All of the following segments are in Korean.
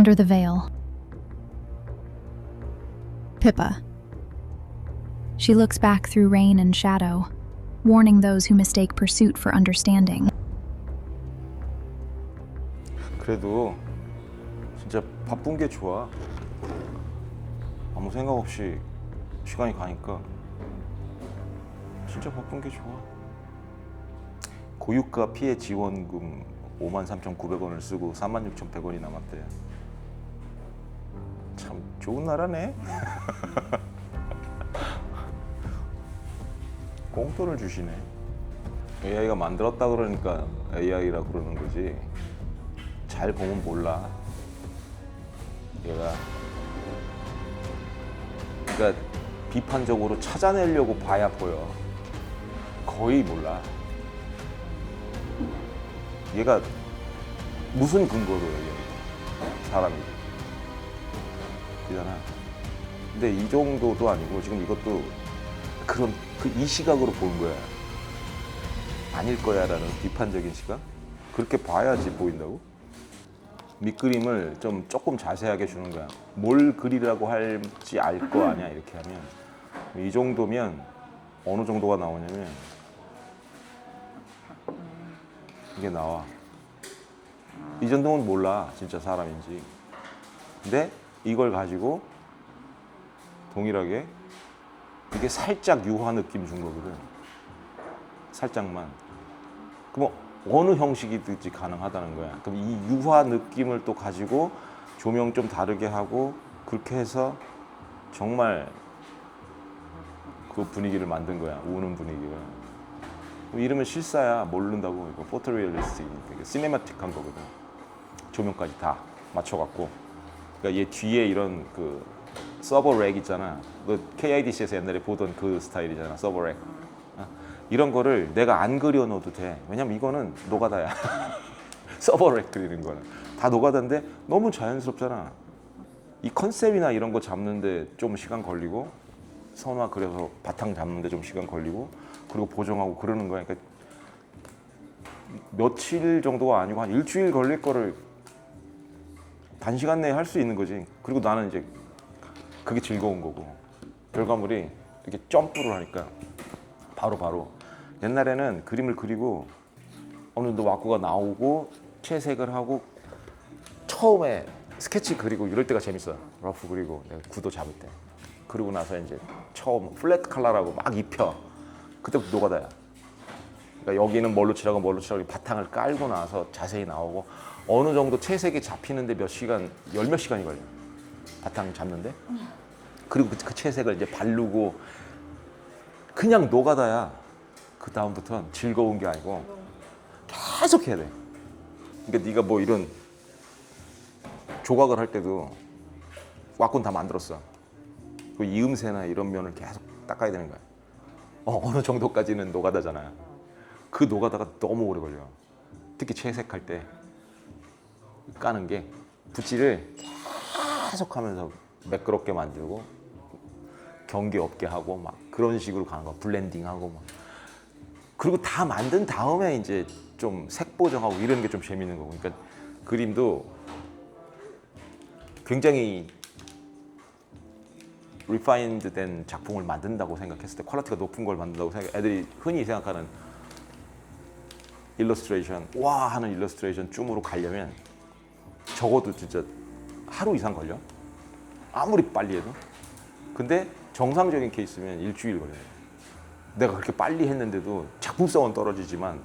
under the veil. Pippa. She looks back through rain and shadow, warning those who mistake pursuit for understanding. 그래도 진짜 바쁜 게 좋아. 아무 생각 없이 시간이 가니까 진짜 바쁜 게 좋아. 고유가 피해 지원금 53,900원을 쓰고 46,100원이 남았대. 참 좋은 나라네. 공돈을 주시네. AI가 만들었다 그러니까 AI라 그러는 거지. 잘 보면 몰라. 얘가 그러니까 비판적으로 찾아내려고 봐야 보여. 거의 몰라. 얘가 무슨 근거로 얘기해? 사람이. 그잖아. 근데 이 정도도 아니고 지금 이것도 그런 이 시각으로 보는 거야. 아닐 거야라는 비판적인 시각? 그렇게 봐야지 보인다고? 밑그림을 좀 조금 자세하게 주는 거야. 뭘 그리라고 할지 알 거 아니야 이렇게 하면. 이 정도면 어느 정도가 나오냐면 이게 나와. 이 정도면 몰라 진짜 사람인지. 근데 이걸 가지고 동일하게 이게 살짝 유화 느낌 준 거거든. 살짝만. 그럼 어느 형식이든지 가능하다는 거야. 그럼 이 유화 느낌을 또 가지고 조명 좀 다르게 하고 그렇게 해서 정말 그 분위기를 만든 거야. 우는 분위기를. 이러면 실사야. 모른다고. 이거 포토리얼리스틱이니까 시네마틱한 거거든. 조명까지 다 맞춰갖고. 그러니까 얘 뒤에 이런 그 서버 렉 있잖아. 너 KIDC에서 옛날에 보던 그 스타일이잖아. 서버 렉. 이런 거를 내가 안 그려놓어도 돼. 왜냐면 이거는 노가다야. 서버 렉 그리는 거는. 다 노가다인데 너무 자연스럽잖아. 이 컨셉이나 이런 거 잡는데 좀 시간 걸리고 선화 그려서 바탕 잡는데 좀 시간 걸리고 그리고 보정하고 그러는 거야. 그러니까 며칠 정도가 아니고 한 일주일 걸릴 거를 단시간 내에 할 수 있는 거지. 그리고 나는 이제 그게 즐거운 거고 결과물이 이렇게 점프를 하니까 바로 옛날에는 그림을 그리고 어느 정도 와꾸가 나오고 채색을 하고 처음에 스케치 그리고 이럴 때가 재밌어. 러프 그리고 내가 구도 잡을 때. 그리고 나서 이제 처음 플랫 컬러라고 막 입혀. 그때부터 노가다야. 그러니까 여기는 뭘로 칠하고 바탕을 깔고 나서 자세히 나오고 어느 정도 채색이 잡히는데 몇 시간, 열 몇 시간이 걸려. 바탕 잡는데. 그리고 그 채색을 이제 바르고 그냥 노가다야. 그 다음부터는 즐거운 게 아니고 계속 해야 돼. 그러니까 네가 뭐 이런 조각을 할 때도 왁구는 다 만들었어. 그 이음새나 이런 면을 계속 닦아야 되는 거야. 어느 정도까지는 노가다잖아. 그 노가다가 너무 오래 걸려. 특히 채색할 때 까는 게 붓질을 계속 하면서 매끄럽게 만들고 경계 없게 하고 막 그런 식으로 가는 거야. 블렌딩하고 막. 그리고 다 만든 다음에 이제 좀 색 보정하고 이런 게 좀 재밌는 거고. 그러니까 그림도 굉장히 리파인드 된 작품을 만든다고 생각했을 때 퀄리티가 높은 걸 만든다고 생각. 애들이 흔히 생각하는 일러스트레이션 와 하는 일러스트레이션 쯤으로 가려면 적어도 진짜 하루 이상 걸려. 아무리 빨리 해도. 근데 정상적인 케이스면 일주일 걸려요. 내가 그렇게 빨리 했는데도 작품성은 떨어지지만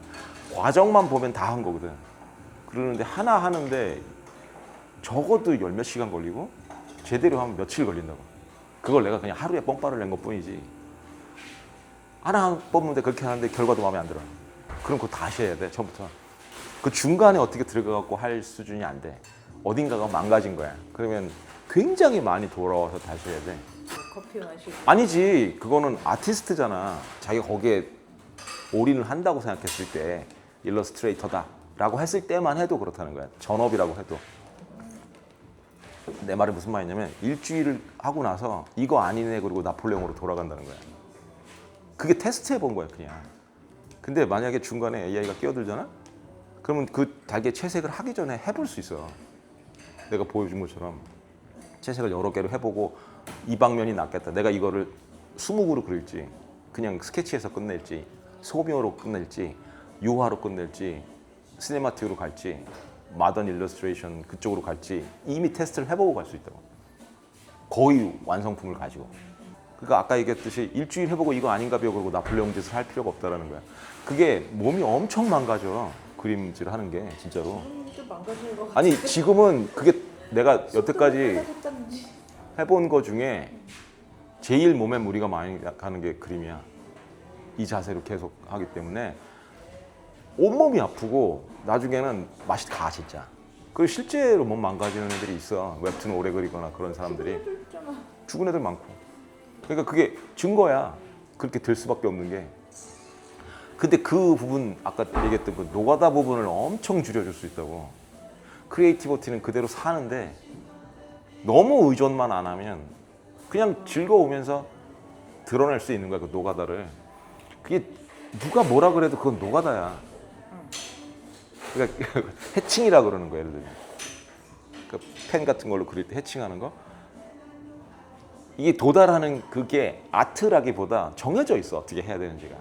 과정만 보면 다 한 거거든. 그러는데 하나 하는데 적어도 열 몇 시간 걸리고 제대로 하면 며칠 걸린다고. 그걸 내가 그냥 하루에 뻥빠를 낸 것뿐이지. 하나 뽑는데 그렇게 하는데 결과도 마음에 안 들어. 그럼 그거 다시 해야 돼, 처음부터. 그 중간에 어떻게 들어가갖고 할 수준이 안 돼. 어딘가가 망가진 거야. 그러면 굉장히 많이 돌아와서 다시 해야 돼. 커피 마시고. 아니지. 그거는 아티스트잖아. 자기가 거기에 올인을 한다고 생각했을 때 일러스트레이터다 라고 했을 때만 해도 그렇다는 거야. 전업이라고 해도. 내 말이 무슨 말이냐면 일주일을 하고 나서 이거 아니네 그리고 나폴레옹으로 돌아간다는 거야. 그게 테스트 해본 거야 그냥. 근데 만약에 중간에 AI가 끼어들잖아? 그러면 그 자기의 채색을 하기 전에 해볼 수 있어. 내가 보여준 것처럼 채색을 여러 개로 해보고 이 방면이 낫겠다. 내가 이거를 수묵으로 그릴지 그냥 스케치해서 끝낼지 소묘로 끝낼지 유화로 끝낼지 시네마틱으로 갈지 마던 일러스트레이션 그쪽으로 갈지 이미 테스트를 해보고 갈 수 있다고. 거의 완성품을 가지고. 그러니까 아까 얘기했듯이 일주일 해보고 이거 아닌가벼 그러고 나폴레옹 짓을 할 필요가 없다라는 거야. 그게 몸이 엄청 망가져. 그림질 하는 게 진짜로. 좀 망가지는 것 같아요. 아니 지금은 그게 내가 여태까지 해본 거 중에 제일 몸에 무리가 많이 가는 게 그림이야. 이 자세로 계속 하기 때문에 온몸이 아프고 나중에는 맛이 가 진짜. 그리고 실제로 몸 망가지는 애들이 있어. 웹툰 오래 그리거나 그런 사람들이. 죽은 애들 많고. 그러니까 그게 증거야. 그렇게 될 수밖에 없는 게. 근데 그 부분 아까 얘기했던 그 노가다 부분을 엄청 줄여줄 수 있다고. 크리에이티비티는 그대로 사는데 너무 의존만 안 하면 그냥 즐거우면서 드러낼 수 있는 거야. 그 노가다를. 그게 누가 뭐라 그래도 그건 노가다야. 그러니까 해칭이라 그러는 거야. 예를 들면 그 펜 같은 걸로 그릴 때 해칭하는 거. 이게 도달하는 그게 아트라기보다 정해져 있어. 어떻게 해야 되는지가.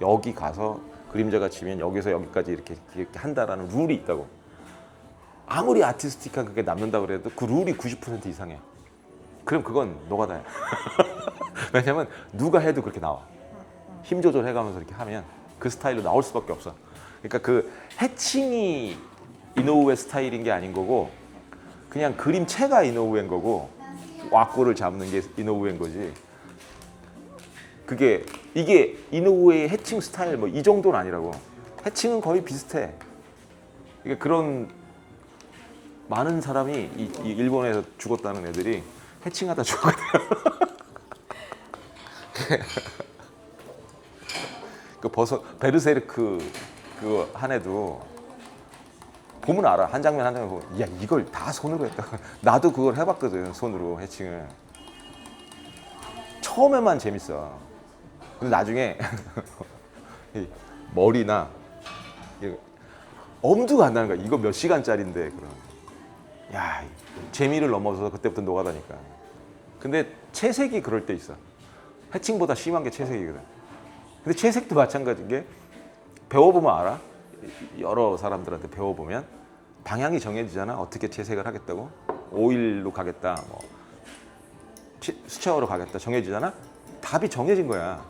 여기 가서 그림자가 치면 여기서 여기까지 이렇게 한다라는 룰이 있다고. 아무리 아티스틱한 그게 남는다고 그래도 그 룰이 90% 이상이야. 그럼 그건 노가다야. 왜냐면 누가 해도 그렇게 나와. 힘 조절해가면서 이렇게 하면 그 스타일로 나올 수밖에 없어. 그러니까 그 해칭이 이노우에 스타일인 게 아닌 거고 그냥 그림체가 이노우에인 거고 왁구를 잡는 게 이노우에인 거지. 그게 이게 이노우에의 해칭 스타일 뭐 이 정도는 아니라고. 해칭은 거의 비슷해. 그러니까 그런 많은 사람이 이 일본에서 죽었다는 애들이 해칭하다 죽었거든. 그 베르세르크 그 한 애도 보면 알아. 한 장면 한 장면 보면 야 이걸 다 손으로 했다. 나도 그걸 해봤거든. 손으로 해칭을. 처음에만 재밌어. 근데 나중에 이 머리나 엄두가 안 나는 거야. 이거 몇 시간짜리인데 그럼. 야 재미를 넘어서서 그때부터 노가다니까. 근데 채색이 그럴 때 있어. 해칭보다 심한 게 채색이거든. 근데 채색도 마찬가지인 게 배워보면 알아. 여러 사람들한테 배워보면 방향이 정해지잖아. 어떻게 채색을 하겠다고. 오일로 가겠다. 뭐 수채화로 가겠다. 정해지잖아. 답이 정해진 거야.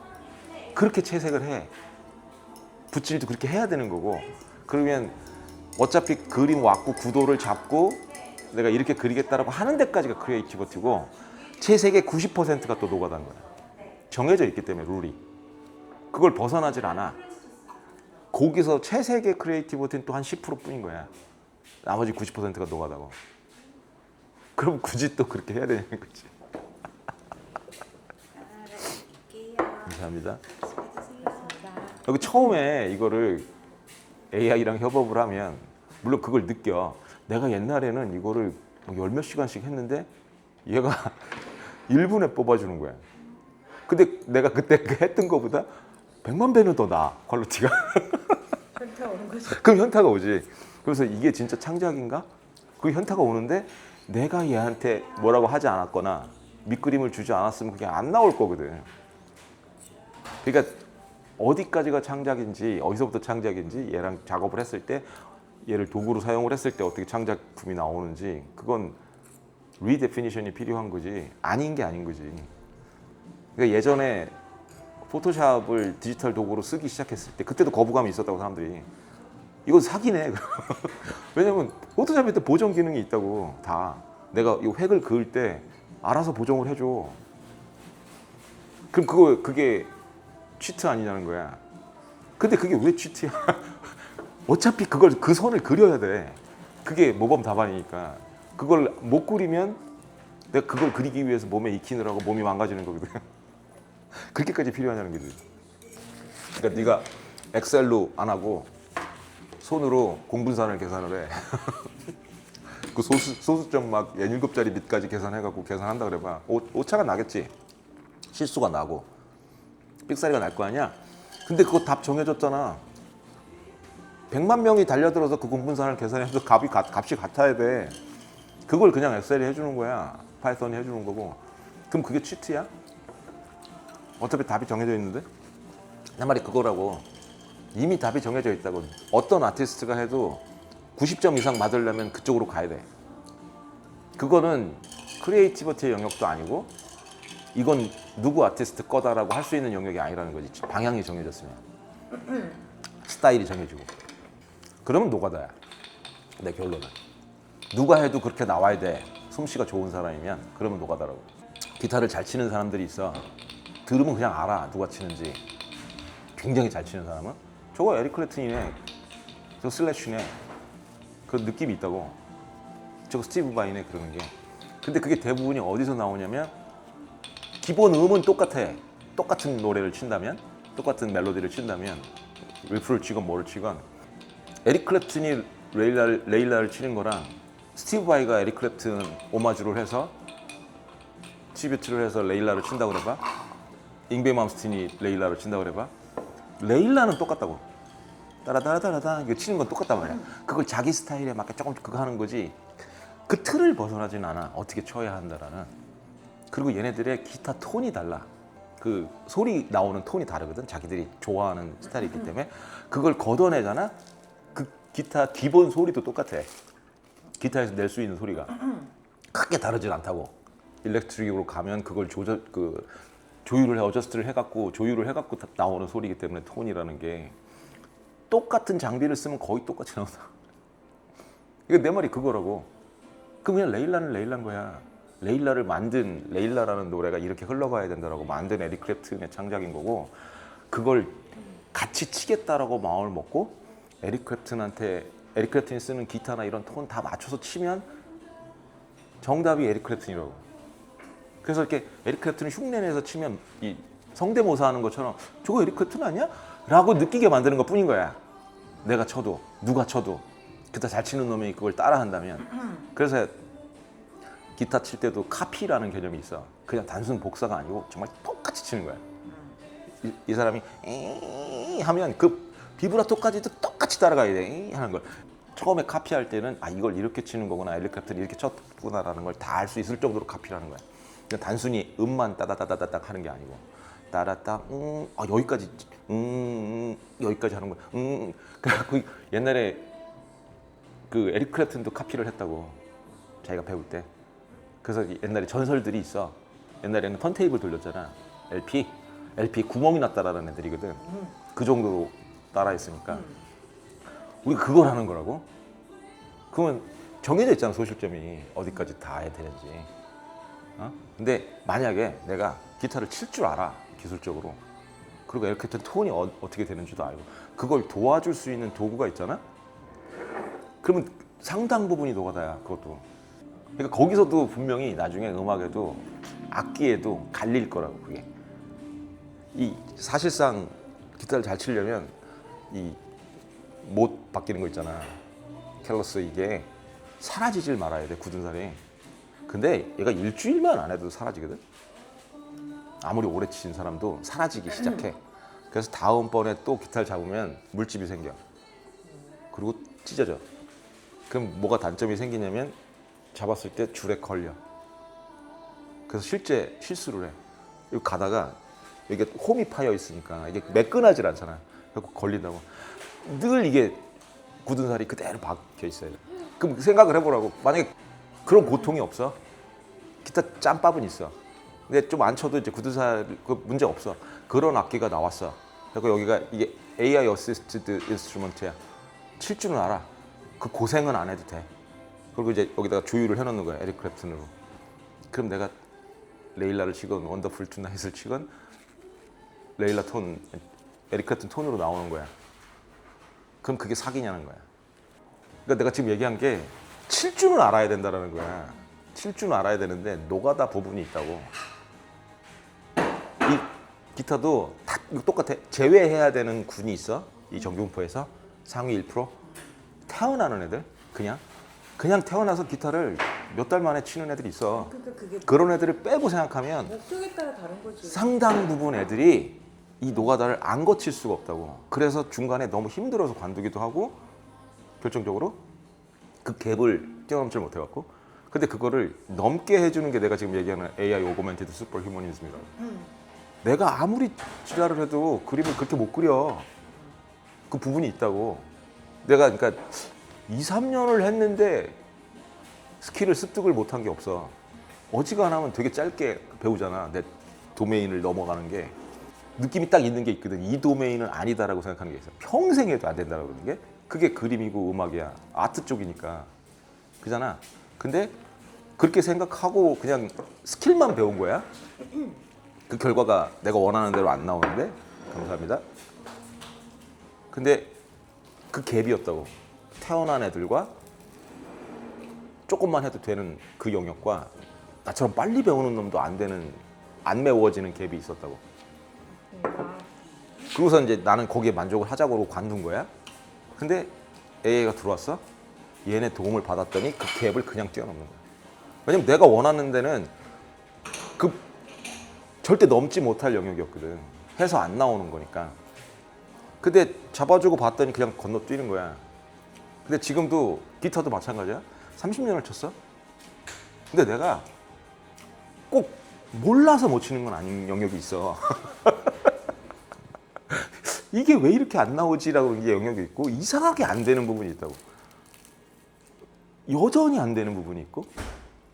그렇게 채색을 해. 붓질도 그렇게 해야 되는 거고. 그러면 어차피 그림 왁구 구도를 잡고 내가 이렇게 그리겠다라고 하는 데까지가 크리에이티비티고 채색의 90%가 또 노가다인 거야. 정해져 있기 때문에 룰이. 그걸 벗어나질 않아. 거기서 채색의 크리에이티비티는 또 한 10%뿐인 거야. 나머지 90%가 노가다고. 그럼 굳이 또 그렇게 해야 되냐는 거지. 감사합니다. 여기 처음에 이거를 AI랑 협업을 하면 물론 그걸 느껴. 내가 옛날에는 이거를 열 몇 시간씩 했는데 얘가 1분에 뽑아주는 거야. 근데 내가 그때 했던 거보다 100만 배는 더 나아, 퀄리티가. 현타 오는 거죠. 그럼 현타가 오지. 그래서 이게 진짜 창작인가? 그 현타가 오는데 내가 얘한테 뭐라고 하지 않았거나 밑그림을 주지 않았으면 그게 안 나올 거거든. 그러니까 어디까지가 창작인지 어디서부터 창작인지 얘랑 작업을 했을 때 얘를 도구로 사용을 했을 때 어떻게 창작품이 나오는지 그건 리데피니션이 필요한 거지 아닌 게 아닌 거지. 그러니까 예전에 포토샵을 디지털 도구로 쓰기 시작했을 때 그때도 거부감이 있었다고 사람들이. 이건 사기네. 왜냐면 포토샵에 또 보정 기능이 있다고. 다 내가 이 획을 그을 때 알아서 보정을 해줘. 그럼 그게 치트 아니냐는 거야. 근데 그게 왜 치트야? 어차피 그 선을 그려야 돼. 그게 모범 답안이니까. 그걸 못 그리면 내가 그걸 그리기 위해서 몸에 익히느라고 몸이 망가지는 거거든. 그렇게까지 필요하냐는 거지. 그러니까 네가 엑셀로 안 하고 손으로 공분산을 계산을 해. 그 소수점 막 7자리 밑까지 계산해갖고 계산한다 그래봐. 오차가 나겠지. 실수가 나고 삑사리가 날 거 아니야. 근데 그거 답 정해졌잖아. 100만 명이 달려들어서 그 공분산을 계산해서 값이 같아야 돼. 그걸 그냥 엑셀이 해주는 거야. 파이썬이 해주는 거고. 그럼 그게 치트야? 어차피 답이 정해져 있는데? 내 말이 그거라고. 이미 답이 정해져 있다고. 어떤 아티스트가 해도 90점 이상 받으려면 그쪽으로 가야 돼. 그거는 크리에이티비티의 영역도 아니고 이건 누구 아티스트 거다라고 할 수 있는 영역이 아니라는 거지. 방향이 정해졌으면. 스타일이 정해지고. 그러면 노가다야. 내 결론은. 누가 해도 그렇게 나와야 돼. 솜씨가 좋은 사람이면 그러면 노가다라고. 기타를 잘 치는 사람들이 있어. 들으면 그냥 알아. 누가 치는지. 굉장히 잘 치는 사람은 저거 에릭 클랩튼이네. 저 슬래시네. 그 느낌이 있다고. 저거 스티브 바이네 그러는 게. 근데 그게 대부분이 어디서 나오냐면 기본 음은 똑같아. 똑같은 노래를 친다면, 똑같은 멜로디를 친다면, 리프를 치건 뭐를 치건 에릭 클랩튼이 레일라를 치는 거랑 스티브 바이가 에릭 클랩튼 오마주를 해서 트리뷰트를 해서 레일라를 친다고 그래봐. 잉베 맘스틴이 레일라를 친다고 그래봐. 레일라는 똑같다고. 따라따라따라다 이거 치는 건 똑같단 말이야. 그걸 자기 스타일에 맞게 조금 그거 하는 거지. 그 틀을 벗어나진 않아. 어떻게 쳐야 한다라는. 그리고 얘네들의 기타 톤이 달라. 그 소리 나오는 톤이 다르거든. 자기들이 좋아하는 스타일이기 때문에 그걸 걷어내잖아. 그 기타 기본 소리도 똑같아. 기타에서 낼 수 있는 소리가 크게 다르진 않다고. 일렉트릭으로 가면 그걸 조율을 어저스트를 해갖고 조율을 해갖고 나오는 소리이기 때문에 톤이라는 게 똑같은 장비를 쓰면 거의 똑같이 나온다. 이거 내 말이 그거라고. 그럼 그냥 레일라는 레일라인 거야. 레일라를 만든 레일라라는 노래가 이렇게 흘러가야 된다라고 만든 에릭 클랩튼의 창작인 거고 그걸 같이 치겠다라고 마음을 먹고 에릭 클랩튼이 쓰는 기타나 이런 톤 다 맞춰서 치면 정답이 에릭 클랩튼이라고. 그래서 이렇게 에릭 클랩튼을 흉내내서 치면 이 성대모사 하는 것처럼 저거 에릭 클랩튼 아니야? 라고 느끼게 만드는 것 뿐인 거야. 내가 쳐도 누가 쳐도 기타 잘 치는 놈이 그걸 따라 한다면. 그래서 기타 칠 때도 카피라는 개념이 있어. 그냥 단순 복사가 아니고 정말 똑같이 치는 거야. 이 사람이 에이 하면 그 비브라토까지도 똑같이 따라가야 돼 하는 걸. 처음에 카피할 때는 아 이걸 이렇게 치는 거구나, 에릭 클랩튼이 이렇게 쳤구나라는 걸 다 알 수 있을 정도로 카피를 하는 거야. 그러니까 단순히 음만 따다다다다닥 하는 게 아니고 따라따 여기까지 여기까지 하는 거야. 그래갖고 옛날에 그 에릭 클랩튼도 카피를 했다고 자기가 배울 때. 그래서 옛날에 전설들이 있어. 옛날에는 턴테이블 돌렸잖아. LP 구멍이 났다라는 애들이거든. 그 정도로 따라했으니까 우리 그걸 하는 거라고? 그러면 정해져 있잖아. 소실점이 어디까지 다 해야 되는지. 근데 만약에 내가 기타를 칠 줄 알아 기술적으로, 그리고 이렇게 톤이 어떻게 되는지도 알고 그걸 도와줄 수 있는 도구가 있잖아. 그러면 상당 부분이 노가다야. 그것도. 그러니까 거기서도 분명히 나중에 음악에도 악기에도 갈릴 거라고. 그게 이 사실상 기타를 잘 치려면 이 못 바뀌는 거 있잖아. 캘러스 이게 사라지질 말아야 돼. 굳은 살이. 근데 얘가 일주일만 안 해도 사라지거든. 아무리 오래 친 사람도 사라지기 시작해. 그래서 다음번에 또 기타를 잡으면 물집이 생겨. 그리고 찢어져. 그럼 뭐가 단점이 생기냐면 잡았을 때 줄에 걸려. 그래서 실제 실수를 해. 여기 가다가 이게 홈이 파여 있으니까 이게 매끈하질 않잖아. 그래서 걸린다고. 늘 이게 굳은 살이 그대로 박혀 있어야 돼. 그럼 생각을 해보라고. 만약에 그런 고통이 없어. 기타 짬밥은 있어. 근데 좀 안 쳐도 이제 굳은 살 그 문제 없어. 그런 악기가 나왔어. 그리고 여기가 이게 AI Assisted Instrument야. 칠 줄은 알아. 그 고생은 안 해도 돼. 그리고 이제 여기다가 조율을 해놓는 거야. 에릭 클랩튼으로. 그럼 내가 레일라를 치건 원더풀 투나잇을 치건 레일라 톤, 에릭 클랩튼 톤으로 나오는 거야. 그럼 그게 사기냐는 거야. 그러니까 내가 지금 얘기한 게 칠 줄은 알아야 된다는 거야. 칠 줄은 알아야 되는데 노가다 부분이 있다고. 이 기타도 다 똑같아. 제외해야 되는 군이 있어. 이 정규음포에서 상위 1%. 태어나는 애들 그냥 태어나서 기타를 몇 달 만에 치는 애들이 있어. 그러니까 그게 그런 애들을 빼고 생각하면 목적에 따라 다른 거지. 상당 부분 애들이 이 노가다를 안 거칠 수가 없다고. 그래서 중간에 너무 힘들어서 관두기도 하고 결정적으로 그 갭을 뛰어넘지 못해갖고 근데 그거를 넘게 해주는 게 내가 지금 얘기하는 AI 오거멘티드 슈퍼 휴머니즘이라고. 내가 아무리 지랄을 해도 그림을 그렇게 못 그려. 그 부분이 있다고. 내가 그러니까 2, 3년을 했는데 스킬을 습득을 못한 게 없어. 어지간하면 되게 짧게 배우잖아. 내 도메인을 넘어가는 게. 느낌이 딱 있는 게 있거든. 이 도메인은 아니다라고 생각하는 게 있어. 평생 해도 안 된다라고 그러는 게. 그게 그림이고 음악이야. 아트 쪽이니까. 그잖아. 근데 그렇게 생각하고 그냥 스킬만 배운 거야. 그 결과가 내가 원하는 대로 안 나오는데. 감사합니다. 근데 그 갭이었다고. 태어난 애들과 조금만 해도 되는 그 영역과 나처럼 빨리 배우는 놈도 안 메워지는 갭이 있었다고. 그러고서 이제 나는 거기에 만족을 하자고 관둔 거야. 근데 AI가 들어왔어. 얘네 도움을 받았더니 그 갭을 그냥 뛰어넘는 거야. 왜냐면 내가 원하는 데는 그 절대 넘지 못할 영역이었거든. 해서 안 나오는 거니까. 근데 잡아주고 봤더니 그냥 건너뛰는 거야. 근데 지금도 기타도 마찬가지야. 30년을 쳤어. 근데 내가 꼭 몰라서 못 치는 건 아닌 영역이 있어. 이게 왜 이렇게 안 나오지라고 이게 영역이 있고 이상하게 안 되는 부분이 있다고. 여전히 안 되는 부분이 있고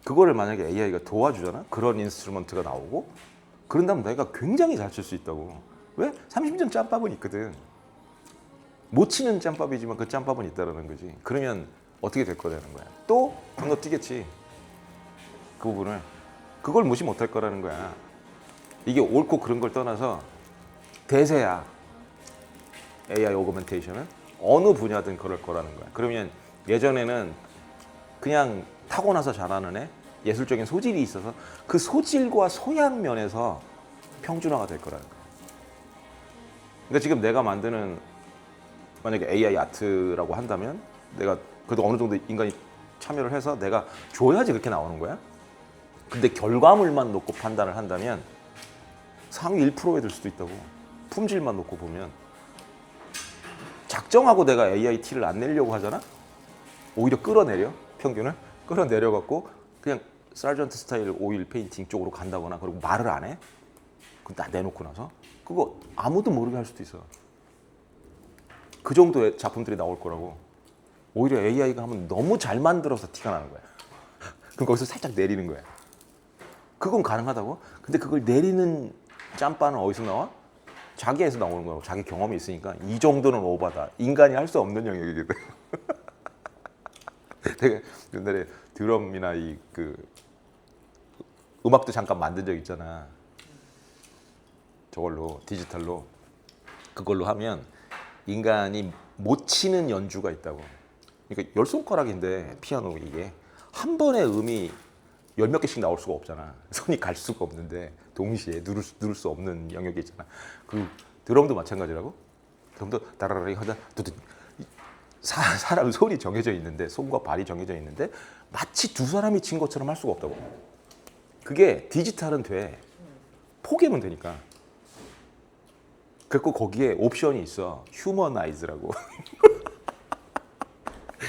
그거를 만약에 AI가 도와주잖아. 그런 인스트루먼트가 나오고 그런다면 내가 굉장히 잘 칠 수 있다고. 왜? 30년 짬밥은 있거든. 못 치는 짬밥이지만 그 짬밥은 있다는 거지. 그러면 어떻게 될 거라는 거야. 또 건너뛰겠지. 그 부분을. 그걸 무시 못할 거라는 거야. 이게 옳고 그런 걸 떠나서 대세야. AI 오거멘테이션은 어느 분야든 그럴 거라는 거야. 그러면 예전에는 그냥 타고나서 잘하는 애, 예술적인 소질이 있어서 그 소질과 소양 면에서 평준화가 될 거라는 거야. 그러니까 지금 내가 만드는 만약에 AI 아트라고 한다면 내가 그래도 어느 정도 인간이 참여를 해서 내가 줘야지 그렇게 나오는 거야. 근데 결과물만 놓고 판단을 한다면 상위 1%에 들 수도 있다고. 품질만 놓고 보면. 작정하고 내가 AI 티를 안 내려고 하잖아? 오히려 끌어내려, 평균을. 끌어내려갖고 그냥 사전트 스타일 오일 페인팅 쪽으로 간다거나 그리고 말을 안 해. 그거 다 내놓고 나서 그거 아무도 모르게 할 수도 있어. 그 정도의 작품들이 나올 거라고. 오히려 AI가 하면 너무 잘 만들어서 티가 나는 거야. 그럼 거기서 살짝 내리는 거야. 그건 가능하다고? 근데 그걸 내리는 짬바는 어디서 나와? 자기에서 나오는 거라고. 자기 경험이 있으니까 이 정도는 오바다. 인간이 할 수 없는 영역이거든. 내가 옛날에 드럼이나 음악도 잠깐 만든 적 있잖아. 저걸로 디지털로 그걸로 하면 인간이 못 치는 연주가 있다고. 그러니까 10손가락인데 피아노 이게 한 번에 음이 10몇 개씩 나올 수가 없잖아. 손이 갈 수가 없는데 동시에 누를 수 없는 영역이 있잖아. 그 드럼도 마찬가지라고. 드럼도 따라라리 하다 두두 사람 손이 정해져 있는데 손과 발이 정해져 있는데 마치 두 사람이 친 것처럼 할 수가 없다고. 그게 디지털은 돼. 포개면 되니까. 그리고 거기에 옵션이 있어. 휴머나이즈라고.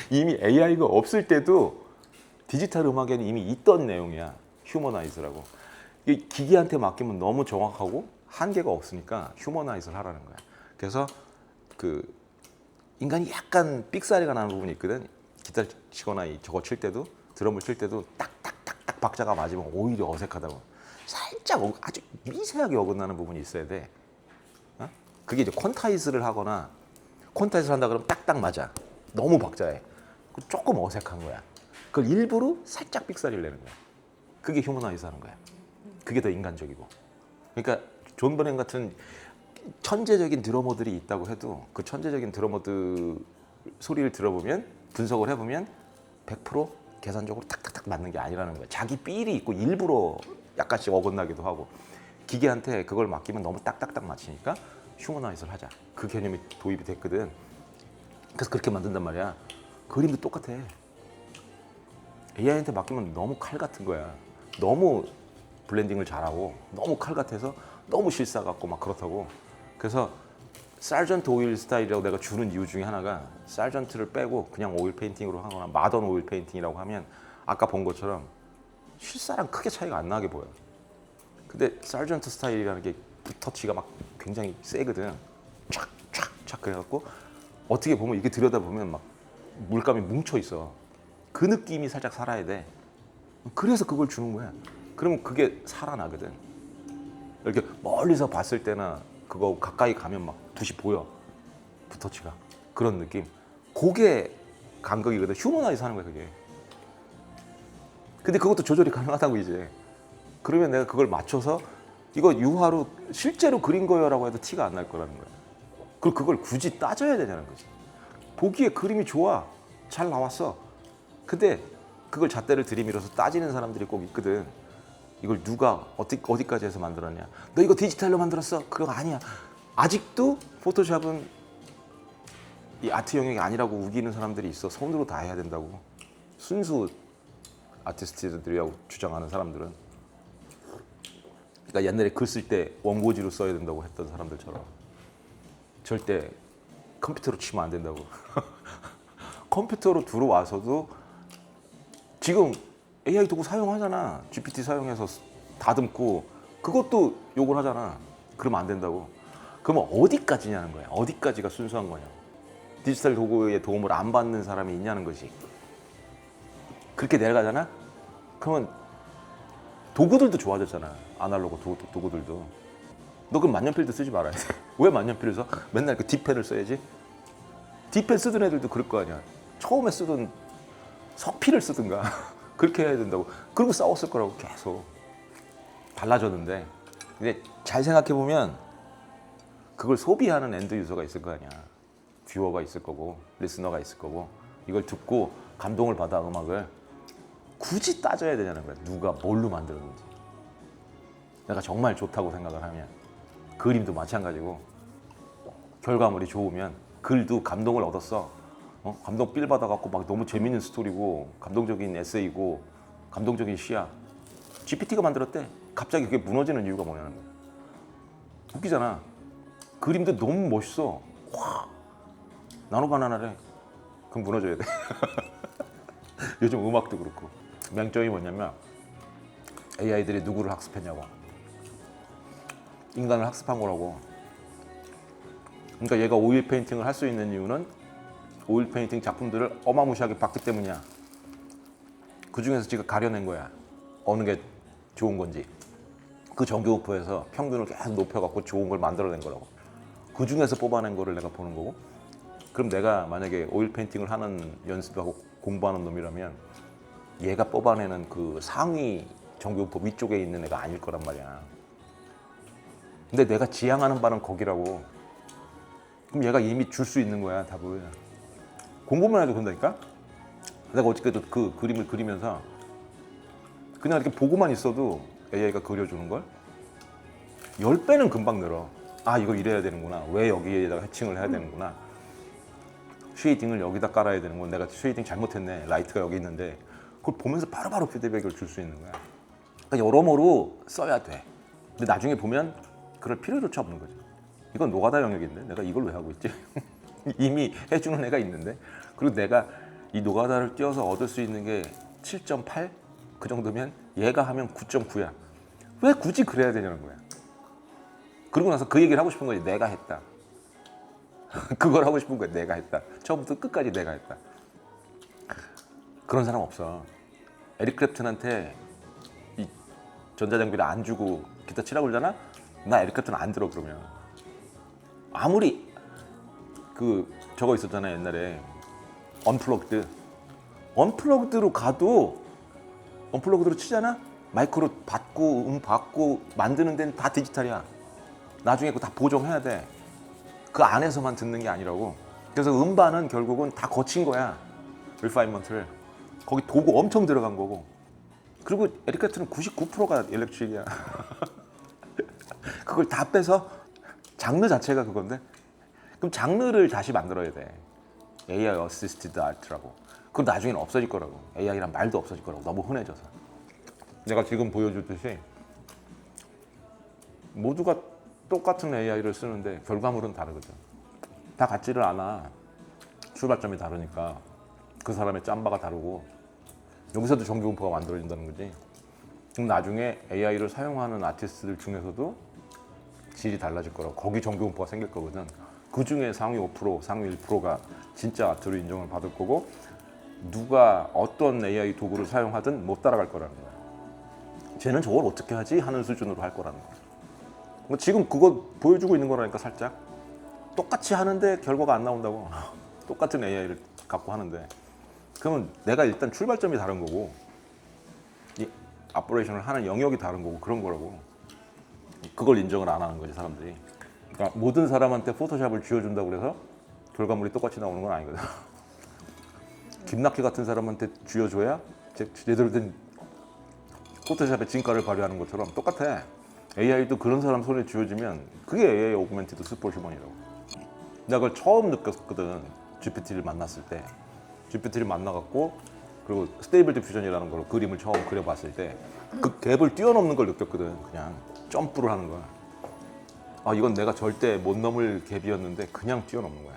이미 AI가 없을 때도 디지털 음악에는 이미 있던 내용이야. 휴머나이즈라고. 이게 기계한테 맡기면 너무 정확하고 한계가 없으니까 휴머나이즈를 하라는 거야. 그래서 인간이 약간 삑사리가 나는 부분이 있거든. 기타 치거나 저거 칠 때도 드럼을 칠 때도 딱딱딱딱 박자가 맞으면 오히려 어색하다고. 살짝 아주 미세하게 어긋나는 부분이 있어야 돼. 어? 그게 이제 퀀타이즈를 하거나 퀀타이즈를 한다 그러면 딱딱 맞아. 너무 박자에. 조금 어색한 거야. 그걸 일부러 살짝 삑사리를 내는 거야. 그게 휴머나이즈 하는 거야. 그게 더 인간적이고. 그러니까 존 버넨 같은 천재적인 드러머들이 있다고 해도 그 천재적인 드러머들 소리를 들어보면 분석을 해보면 100% 계산적으로 탁탁탁 맞는 게 아니라는 거야. 자기 삘이 있고 일부러 약간씩 어긋나기도 하고 기계한테 그걸 맡기면 너무 딱딱딱 맞히니까 휴머나이즈를 하자. 그 개념이 도입이 됐거든. 그래서 그렇게 만든단 말이야. 그림도 똑같아. AI한테 맡기면 너무 칼 같은 거야. 너무 블렌딩을 잘하고 너무 칼 같아서 너무 실사 같고 막 그렇다고. 그래서 사전트 오일 스타일이라고 내가 주는 이유 중에 하나가 사전트를 빼고 그냥 오일 페인팅으로 하거나 마던 오일 페인팅이라고 하면 아까 본 것처럼 실사랑 크게 차이가 안 나게 보여. 근데 sargent 스타일이라는 게 붓터치가 막 굉장히 세거든. 촥촥촥 그래갖고 어떻게 보면 이게 들여다보면 막 물감이 뭉쳐 있어. 그 느낌이 살짝 살아야 돼. 그래서 그걸 주는 거야. 그러면 그게 살아나거든. 이렇게 멀리서 봤을 때나 그거 가까이 가면 막 붓이 보여. 붓터치가. 그런 느낌. 그게 간극이거든. 휴머나이즈 하는 거야 그게. 근데 그것도 조절이 가능하다고 이제. 그러면 내가 그걸 맞춰서 이거 유화로 실제로 그린 거요라고 해도 티가 안 날 거라는 거야. 그리고 그걸 굳이 따져야 되냐는 거지. 보기에 그림이 좋아. 잘 나왔어. 근데 그걸 잣대를 들이밀어서 따지는 사람들이 꼭 있거든. 이걸 누가 어디까지 해서 만들었냐. 너 이거 디지털로 만들었어? 그거 아니야. 아직도 포토샵은 이 아트 영역이 아니라고 우기는 사람들이 있어. 손으로 다 해야 된다고. 순수 아티스트들이라고 주장하는 사람들은. 그러니까 옛날에 글 쓸 때 원고지로 써야 된다고 했던 사람들처럼 절대 컴퓨터로 치면 안 된다고. 컴퓨터로 들어와서도 지금 AI 도구 사용하잖아. GPT 사용해서 다듬고 그것도 욕을 하잖아. 그러면 안 된다고. 그러면 어디까지냐는 거야. 어디까지가 순수한 거냐. 디지털 도구의 도움을 안 받는 사람이 있냐는 거지. 그렇게 내려가잖아? 그러면 도구들도 좋아졌잖아. 아날로그 도구들도. 너 그럼 만년필도 쓰지 말아야 돼. 왜 만년필을 써? 맨날 그 딥펜을 써야지. 딥펜 쓰던 애들도 그럴 거 아니야. 처음에 쓰던 석필을 쓰든가 그렇게 해야 된다고. 그리고 싸웠을 거라고 계속. 달라졌는데 근데 잘 생각해 보면 그걸 소비하는 엔드 유저가 있을 거 아니야. 뷰어가 있을 거고 리스너가 있을 거고 이걸 듣고 감동을 받아 음악을 굳이 따져야 되냐는 거야. 누가 뭘로 만들었는지. 내가 정말 좋다고 생각을 하면 그림도 마찬가지고 결과물이 좋으면 글도 감동을 얻었어. 감동 삘 받아갖고 막 너무 재밌는 스토리고 감동적인 에세이고 감동적인 시야. GPT가 만들었대. 갑자기 그게 무너지는 이유가 뭐냐는 거야. 웃기잖아. 그림도 너무 멋있어. 와, 나노바나나래. 그럼 무너져야 돼. 요즘 음악도 그렇고. 맹점이 뭐냐면 AI들이 누구를 학습했냐고. 인간을 학습한 거라고. 그러니까 얘가 오일 페인팅을 할 수 있는 이유는 오일 페인팅 작품들을 어마무시하게 봤기 때문이야. 그 중에서 지가 가려낸 거야. 어느 게 좋은 건지. 그 전교우표에서 평균을 계속 높여갖고 좋은 걸 만들어낸 거라고. 그 중에서 뽑아낸 거를 내가 보는 거고. 그럼 내가 만약에 오일 페인팅을 하는 연습하고 공부하는 놈이라면 얘가 뽑아내는 그 상위 전교우표 위쪽에 있는 애가 아닐 거란 말이야. 근데 내가 지향하는 바는 거기라고. 그럼 얘가 이미 줄 수 있는 거야, 답을. 공부만 해도 된다니까? 내가 어저께도 그 그림을 그리면서 그냥 이렇게 보고만 있어도 AI가 그려주는 걸 10배는 금방 늘어. 아, 이거 이래야 되는구나. 왜 여기에다가 해칭을 해야 되는구나. 쉐이딩을 여기다 깔아야 되는 건 내가 쉐이딩 잘못했네. 라이트가 여기 있는데 그걸 보면서 바로바로 피드백을 줄 수 있는 거야. 그러니까 여러모로 써야 돼. 근데 나중에 보면 그럴 필요조차 없는 거죠. 이건 노가다 영역인데 내가 이걸 왜 하고 있지? 이미 해주는 애가 있는데. 그리고 내가 이 노가다를 띄워서 얻을 수 있는 게 7.8? 그 정도면 얘가 하면 9.9야. 왜 굳이 그래야 되냐는 거야. 그러고 나서 그 얘기를 하고 싶은 거지. 내가 했다. 그걸 하고 싶은 거야. 내가 했다. 처음부터 끝까지 내가 했다. 그런 사람 없어. 에릭 클랩튼한테 이 전자장비를 안 주고 기타 치라고 그러잖아? 나 에릭 클랩튼 안 들어 그러면. 아무리 그 저거 있었잖아 옛날에 언플러그드. 언플러그드로 가도 언플러그드로 치잖아? 마이크로 받고 받고 만드는 데는 다 디지털이야. 나중에 그거 다 보정해야 돼. 그 안에서만 듣는 게 아니라고. 그래서 음반은 결국은 다 거친 거야. 리파인먼트를. 거기 도구 엄청 들어간 거고. 그리고 에릭 클랩튼은 99%가 일렉트릭이야. 그걸 다 빼서 장르 자체가 그건데. 그럼 장르를 다시 만들어야 돼. AI 어시스티드 아트라고. 그럼 나중에는 없어질 거라고. AI란 말도 없어질 거라고. 너무 흔해져서. 내가 지금 보여주듯이 모두가 똑같은 AI를 쓰는데 결과물은 다르거든. 다 같지를 않아. 출발점이 다르니까. 그 사람의 짬바가 다르고 여기서도 정규분포가 만들어진다는 거지. 그럼 나중에 AI를 사용하는 아티스트들 중에서도 질이 달라질 거라고. 거기 정규분포가 생길 거거든. 그 중에 상위 5%, 상위 1%가 진짜 아트로 인정을 받을 거고, 누가 어떤 AI 도구를 사용하든 못 따라갈 거라는 거야. 쟤는 저걸 어떻게 하지? 하는 수준으로 할 거라는 거야. 뭐 지금 그거 보여주고 있는 거라니까. 살짝 똑같이 하는데 결과가 안 나온다고. 똑같은 AI를 갖고 하는데, 그러면 내가 일단 출발점이 다른 거고, 이 오퍼레이션을 하는 영역이 다른 거고, 그런 거라고. 그걸 인정을 안 하는 거지, 사람들이. 그러니까 모든 사람한테 포토샵을 쥐어준다고 그래서 결과물이 똑같이 나오는 건 아니거든. 김낙희 같은 사람한테 쥐어줘야 제대로 된 포토샵의 진가를 발휘하는 것처럼 똑같아. AI도 그런 사람 손에 쥐어주면 그게 AI 오그멘티드 슈퍼 휴먼이라고. 내가 그걸 처음 느꼈거든. GPT를 만났을 때. GPT를 만나갖고, 그리고 스테이블 디퓨전이라는 걸로 그림을 처음 그려봤을 때 그 갭을 뛰어넘는 걸 느꼈거든. 그냥 점프를 하는 거야. 아, 이건 내가 절대 못 넘을 갭이었는데 그냥 뛰어넘는 거야.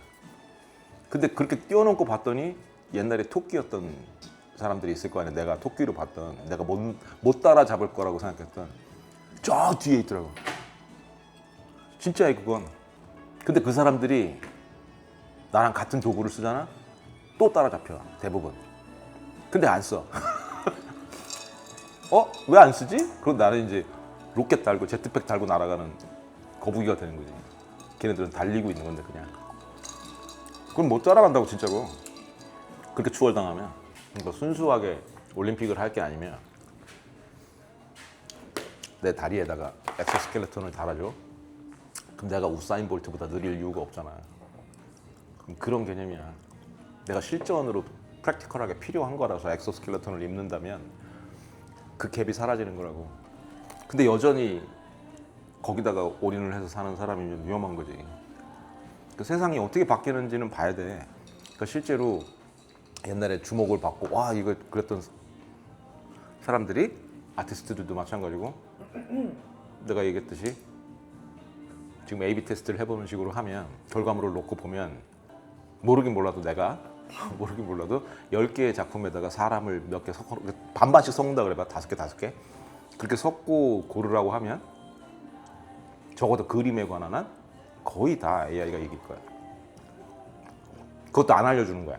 근데 그렇게 뛰어넘고 봤더니 옛날에 토끼였던 사람들이 있을 거 아니야. 내가 토끼로 봤던, 내가 못 따라잡을 거라고 생각했던 저 뒤에 있더라고. 진짜야 그건. 근데 그 사람들이 나랑 같은 도구를 쓰잖아? 또 따라잡혀, 대부분. 근데 안 써. 왜 안 쓰지? 그럼 나는 이제 로켓 달고 제트팩 달고 날아가는 거북이가 되는 거지. 걔네들은 달리고 있는 건데 그냥. 그럼 못 따라간다고 진짜로. 그렇게 추월당하면. 그러니까 순수하게 올림픽을 할 게 아니면 내 다리에다가 엑소스켈레톤을 달아줘. 그럼 내가 우사인 볼트보다 느릴 이유가 없잖아. 그럼 그런 개념이야. 내가 실전으로 프랙티컬하게 필요한 거라서 엑소스켈레톤을 입는다면 그 갭이 사라지는 거라고. 근데 여전히 거기다가 올인을 해서 사는 사람이면 위험한 거지. 그 세상이 어떻게 바뀌는지는 봐야 돼. 그러니까 실제로 옛날에 주목을 받고 와 이거 그랬던 사람들이, 아티스트들도 마찬가지고, 내가 얘기했듯이 지금 A/B 테스트를 해보는 식으로 하면 결과물을 놓고 보면 모르긴 몰라도 내가 모르긴 몰라도 10개의 작품에다가 사람을 몇 개 섞어, 반반씩 섞는다 그래봐. 5개, 5개. 그렇게 섞고 고르라고 하면 적어도 그림에 관한 한 거의 다 AI가 이길 거야. 그것도 안 알려주는 거야.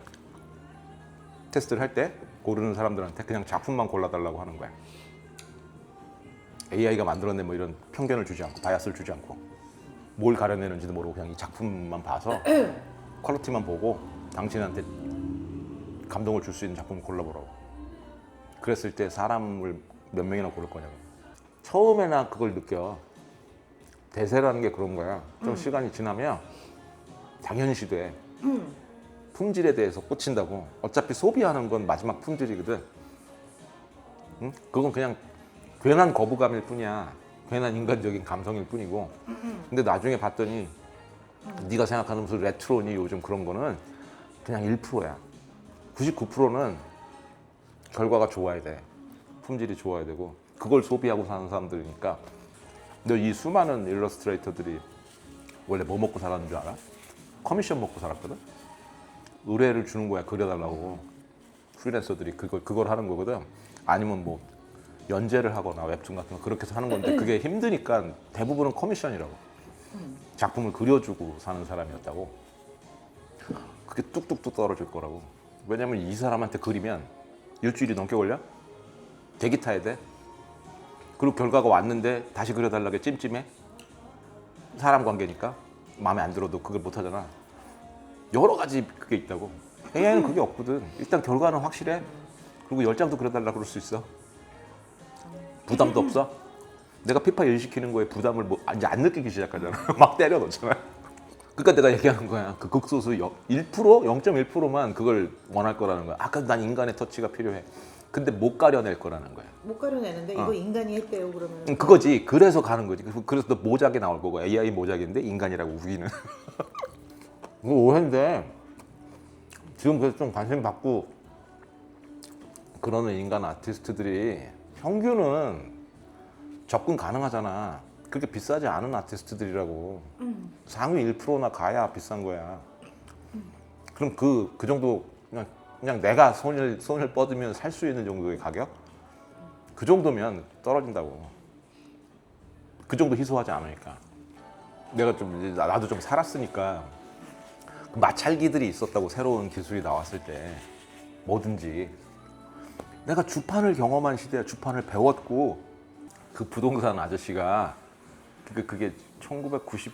테스트를 할 때 고르는 사람들한테 그냥 작품만 골라달라고 하는 거야. AI가 만들어낸 뭐 이런 편견을 주지 않고, 바이아스를 주지 않고, 뭘 가려내는지도 모르고 그냥 이 작품만 봐서 퀄리티만 보고 당신한테 감동을 줄 수 있는 작품을 골라보라고. 그랬을 때 사람을 몇 명이나 고를 거냐고. 처음에나 그걸 느껴. 대세라는 게 그런 거야. 좀 시간이 지나면 당연시 돼. 품질에 대해서 꽂힌다고. 어차피 소비하는 건 마지막 품질이거든. 응? 그건 그냥 괜한 거부감일 뿐이야. 괜한 인간적인 감성일 뿐이고. 근데 나중에 봤더니 네가 생각하는 무슨 레트로니 요즘 그런 거는 그냥 1%야. 99%는 결과가 좋아야 돼. 품질이 좋아야 되고, 그걸 소비하고 사는 사람들이니까. 너 이 수많은 일러스트레이터들이 원래 뭐 먹고 살았는 줄 알아? 커미션 먹고 살았거든? 의뢰를 주는 거야, 그려달라고. 프리랜서들이 그걸 하는 거거든. 아니면 뭐 연재를 하거나 웹툰 같은 거 그렇게 해서 하는 건데, 그게 힘드니까 대부분은 커미션이라고. 작품을 그려주고 사는 사람이었다고. 그게 뚝뚝뚝 떨어질 거라고. 왜냐면 이 사람한테 그리면 일주일이 넘게 걸려? 대기 타야 돼. 그리고 결과가 왔는데 다시 그려달라고 찜찜해? 사람 관계니까 마음에 안 들어도 그걸 못 하잖아. 여러 가지 그게 있다고. AI는 그게 없거든. 일단 결과는 확실해. 그리고 10장도 그려달라고 그럴 수 있어. 부담도 없어. 내가 피파 일 시키는 거에 부담을 이제 안 느끼기 시작하잖아. 막 때려 넣잖아. 그러니까 내가 얘기하는 거야. 그 극소수 1%? 0.1%만 그걸 원할 거라는 거야. 아까 난 인간의 터치가 필요해. 근데 못 가려낼 거라는 거야. 못 가려내는데 이거 인간이 했대요 그러면. 그거지. 그래서 가는 거지. 그래서 또 모작이 나올 거고, AI 모작인데 인간이라고 우기는. 이거 오해인데 지금 그래서 좀 관심 받고 그러는 인간 아티스트들이 평균은 접근 가능하잖아. 그렇게 비싸지 않은 아티스트들이라고. 상위 1%나 가야 비싼 거야. 그럼 그 정도 그냥 그냥 내가 손을 뻗으면 살 수 있는 정도의 가격? 그 정도면 떨어진다고. 그 정도 희소하지 않으니까. 내가 좀 이제 나도 좀 살았으니까 그 마찰기들이 있었다고. 새로운 기술이 나왔을 때 뭐든지 내가 주판을 경험한 시대야. 주판을 배웠고 그 부동산 아저씨가 그게 1998년인가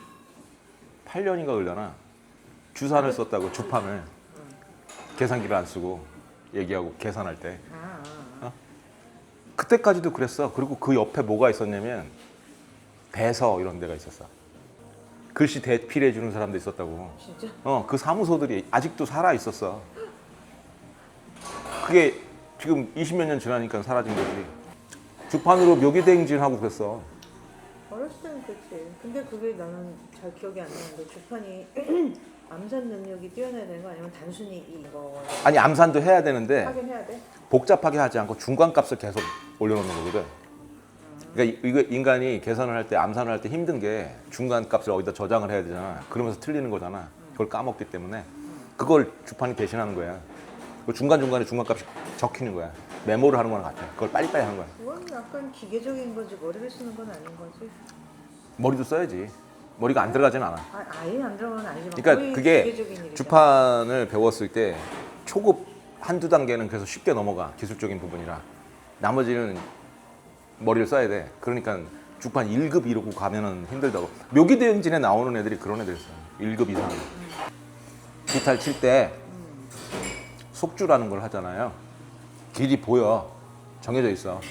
그러잖아. 주산을 썼다고. 주판을 계산기를 안 쓰고 얘기하고 계산할 때. 그때까지도 그랬어. 그리고 그 옆에 뭐가 있었냐면 대서 이런 데가 있었어. 글씨 대필해 주는 사람도 있었다고. 진짜? 그 사무소들이 아직도 살아 있었어. 그게 지금 20몇 년 지나니까 사라진 거지. 주판으로 묘기대행진하고 그랬어. 어렸을 때는 그렇지. 근데 그게 나는 잘 기억이 안 나는데 주판이 암산 능력이 뛰어나야 되는 거 아니면 단순히 이거 아니 암산도 해야 되는데 하긴 해야 돼? 복잡하게 하지 않고 중간값을 계속 올려놓는 거거든. 그러니까 이거 인간이 계산을 할 때, 암산을 할 때 힘든 게 중간값을 어디다 저장을 해야 되잖아. 그러면서 틀리는 거잖아. 그걸 까먹기 때문에 그걸 주판이 대신하는 거야. 그 중간중간에 중간값이 적히는 거야. 메모를 하는 거랑 같아. 그걸 빨리빨리 하는 거야. 그건 약간 기계적인 거지 머리를 쓰는 건 아닌 거지. 머리도 써야지. 머리가 안 들어가진 않아. 아예 안 들어가는 건 아니지만 그러니까 거의 그게 기계적인 일이잖아. 주판을 배웠을 때 초급 한두 단계는 그래서 쉽게 넘어가. 기술적인 부분이라. 나머지는 머리를 써야 돼. 그러니까 주판 1급 이러고 가면은 힘들다고. 묘기대행진에 나오는 애들이 그런 애들 있어요. 1급 이상. 기타를 칠 때 속주라는 걸 하잖아요. 길이 보여. 정해져 있어.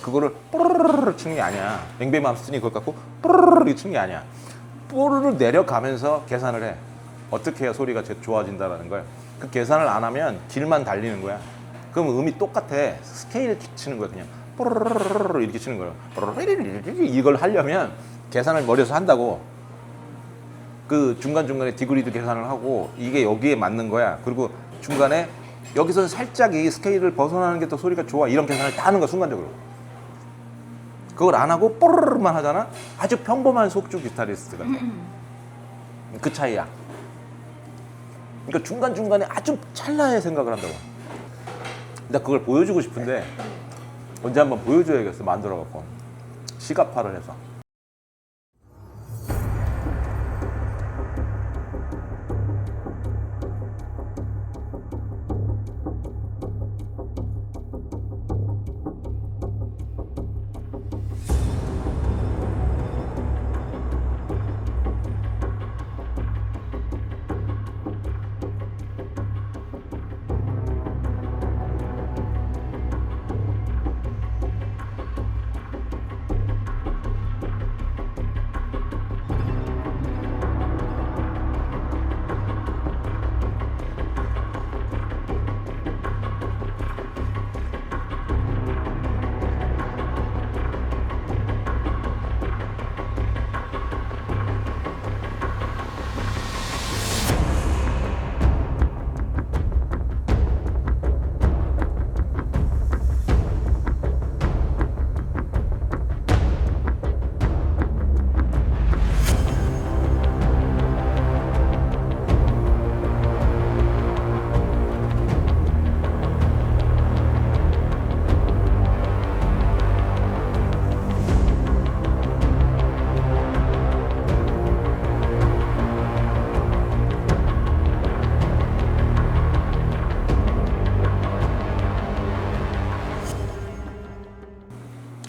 그거를 뽀르르르 치는 게 아니야. 뱅뱅맘스니 그걸 갖고 뽀르르르 치는 게 아니야. 뽀르르 내려가면서 계산을 해. 어떻게 해야 소리가 좋아진다라는 걸. 그 계산을 안 하면 길만 달리는 거야. 그럼 음이 똑같아. 스케일 치는 거야 그냥. 뽀르르르르 이렇게 치는 거예요. 이걸 하려면 계산을 머리에서 한다고. 그 중간중간에 디그리도 계산을 하고 이게 여기에 맞는 거야. 그리고 중간에 여기서 살짝 이 스케일을 벗어나는 게 더 소리가 좋아. 이런 계산을 다 하는 거야 순간적으로. 그걸 안 하고 뽀르르르만 하잖아. 아주 평범한 속주 기타리스트가 돼. 그 차이야. 그러니까 중간중간에 아주 찰나의 생각을 한다고. 나 그걸 보여주고 싶은데 언제 한번 보여줘야겠어. 만들어갖고 시가파를 해서.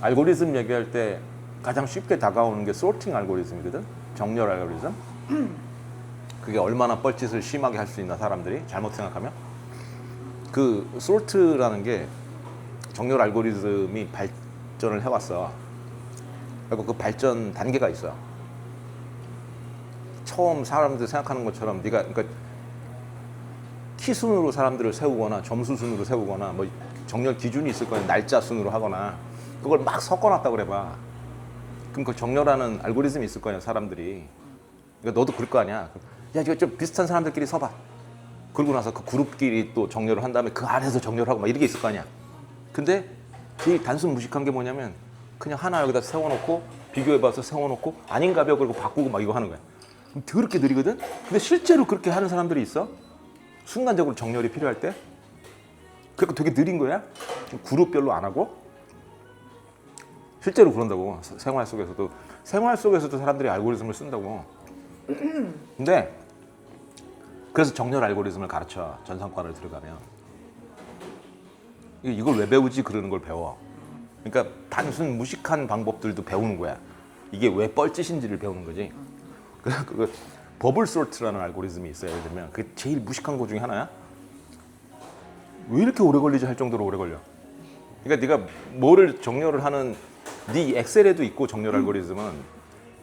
알고리즘 얘기할 때 가장 쉽게 다가오는 게 소팅 알고리즘이거든. 정렬 알고리즘. 그게 얼마나 뻘짓을 심하게 할 수 있나 사람들이 잘못 생각하면. 그 솔트라는 게 정렬 알고리즘이 발전을 해왔어. 그리고 그 발전 단계가 있어. 처음 사람들 생각하는 것처럼 네가 그러니까 키 순으로 사람들을 세우거나 점수 순으로 세우거나 뭐 정렬 기준이 있을 거야. 날짜 순으로 하거나 그걸 막 섞어놨다 그래봐. 그럼 그 정렬하는 알고리즘이 있을 거 아니야 사람들이. 그러니까 너도 그럴 거 아니야. 야 이거 좀 비슷한 사람들끼리 서봐. 그러고 나서 그 그룹끼리 또 정렬을 한 다음에 그 안에서 정렬하고 막 이렇게 있을 거 아니야. 근데 제일 단순 무식한 게 뭐냐면 그냥 하나 여기다 세워놓고 비교해봐서 세워놓고 아닌가벼 그리고 바꾸고 막 이거 하는 거야. 그럼 더럽게 느리거든. 근데 실제로 그렇게 하는 사람들이 있어. 순간적으로 정렬이 필요할 때 그러니까 되게 느린 거야. 그룹별로 안 하고 실제로 그런다고. 생활 속에서도 사람들이 알고리즘을 쓴다고. 근데 그래서 정렬 알고리즘을 가르쳐. 전산과를 들어가면 이걸 왜 배우지? 그러는 걸 배워. 그러니까 단순 무식한 방법들도 배우는 거야. 이게 왜 뻘짓인지를 배우는 거지. 그래서 그 버블 소트라는 알고리즘이 있어요. 예를 들면 그게 제일 무식한 거 중에 하나야. 왜 이렇게 오래 걸리지 할 정도로 오래 걸려. 그러니까 네가 뭐를 정렬을 하는 네 엑셀에도 있고 정렬 알고리즘은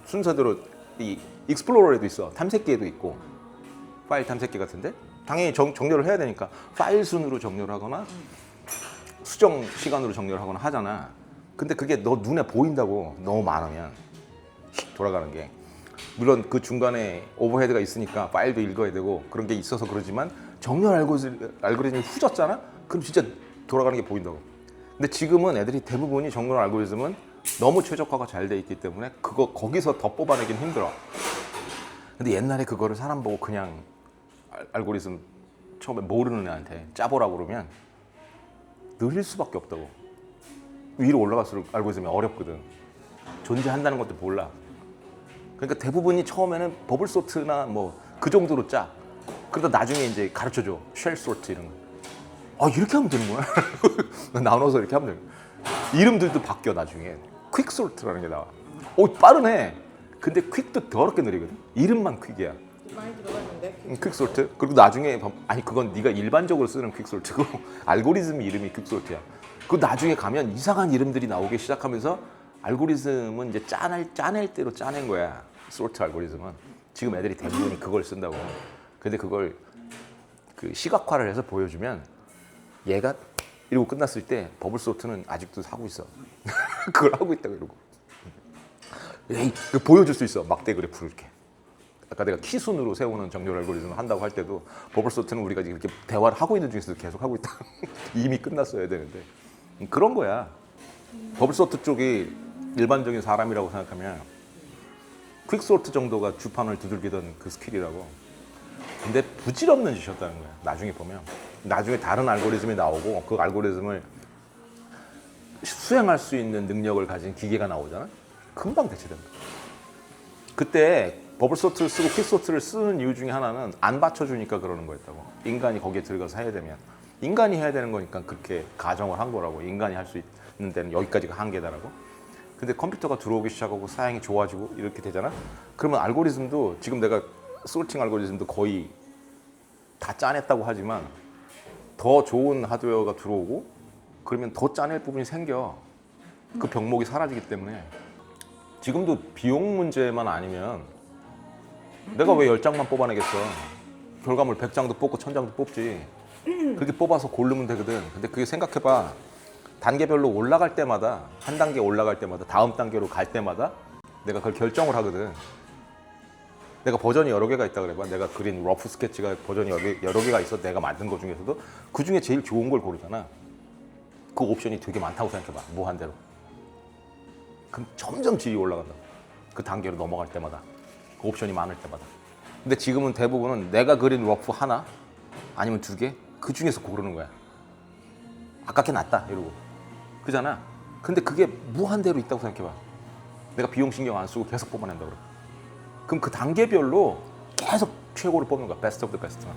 순서대로 이 익스플로러에도 있어. 탐색기에도 있고 파일 탐색기 같은데 당연히 정렬을 해야 되니까 파일 순으로 정렬을 하거나 수정 시간으로 정렬을 하거나 하잖아. 근데 그게 너 눈에 보인다고. 너무 많으면 돌아가는 게. 물론 그 중간에 오버헤드가 있으니까 파일도 읽어야 되고 그런 게 있어서 그러지만 정렬 알고리즘이 후졌잖아? 그럼 진짜 돌아가는 게 보인다고. 근데 지금은 애들이 대부분이 정렬 알고리즘은 너무 최적화가 잘 돼 있기 때문에 거기서 더 뽑아내긴 힘들어. 근데 옛날에 그거를 사람 보고 그냥 알고리즘 처음에 모르는 애한테 짜보라고 그러면 느릴 수밖에 없다고. 위로 올라갈수록 알고리즘이 어렵거든. 존재한다는 것도 몰라. 그러니까 대부분이 처음에는 버블 소트나 뭐 그 정도로 짜. 그러다 나중에 이제 가르쳐줘. 쉘 소트 이런 거. 아, 이렇게 하면 되는 거야? 나눠서 이렇게 하면 되는 거야. 이름들도 바뀌어 나중에. 퀵 소트라는 게 나와. 오, 빠르네. 근데 퀵도 더럽게 느리거든. 이름만 퀵이야. 많이 들어갔는데. 퀵 소트. 그리고 나중에 아니 그건 네가 일반적으로 쓰는 퀵 소트고 알고리즘 이름이 퀵 소트야. 그 나중에 가면 이상한 이름들이 나오기 시작하면서 알고리즘은 이제 짜낼 대로 짜낸 거야. 소트 알고리즘은. 지금 애들이 대부분이 그걸 쓴다고. 근데 그걸 그 시각화를 해서 보여주면 얘가 이러고 끝났을 때 버블 소트는 아직도 하고 있어. 그걸 하고 있다고 이러고. 에이, 보여줄 수 있어. 막대 그래프를 이렇게. 아까 내가 키순으로 세우는 정렬 알고리즘을 한다고 할 때도 버블 소트는 우리가 지금 이렇게 대화를 하고 있는 중에서도 계속 하고 있다. 이미 끝났어야 되는데. 그런 거야. 버블 소트 쪽이 일반적인 사람이라고 생각하면 퀵 소트 정도가 주판을 두들기던 그 스킬이라고. 근데 부질없는 짓이었다는 거야. 나중에 보면. 나중에 다른 알고리즘이 나오고 그 알고리즘을 수행할 수 있는 능력을 가진 기계가 나오잖아. 금방 대체된다. 그때 버블 소트를 쓰고 퀵 소트를 쓰는 이유 중에 하나는 안 받쳐주니까 그러는 거였다고. 인간이 거기에 들어가서 해야 되면. 인간이 해야 되는 거니까 그렇게 가정을 한 거라고. 인간이 할 수 있는 데는 여기까지가 한계다라고. 근데 컴퓨터가 들어오기 시작하고 사양이 좋아지고 이렇게 되잖아. 그러면 알고리즘도 지금 내가 소팅 알고리즘도 거의 다 짜냈다고 하지만 더 좋은 하드웨어가 들어오고 그러면 더 짜낼 부분이 생겨. 그 병목이 사라지기 때문에. 지금도 비용 문제만 아니면 내가 왜 10장만 뽑아내겠어. 결과물 100장도 뽑고 1000장도 뽑지. 그렇게 뽑아서 고르면 되거든. 근데 그게 생각해봐. 단계별로 올라갈 때마다 한 단계 올라갈 때마다 다음 단계로 갈 때마다 내가 그걸 결정을 하거든. 내가 버전이 여러 개가 있다 그래봐. 내가 그린 러프 스케치가 버전이 여러 개가 있어. 내가 만든 것 중에서도 그 중에 제일 좋은 걸 고르잖아. 그 옵션이 되게 많다고 생각해봐. 무한대로. 그럼 점점 질이 올라간다. 그 단계로 넘어갈 때마다. 그 옵션이 많을 때마다. 근데 지금은 대부분은 내가 그린 러프 하나 아니면 2개 그 중에서 고르는 거야. 아깝게 낫다 이러고. 그잖아. 근데 그게 무한대로 있다고 생각해봐. 내가 비용 신경 안 쓰고 계속 뽑아낸다 그래. 그럼 그 단계별로 계속 최고를 뽑는 거야. 베스트 오브 더 베스트만.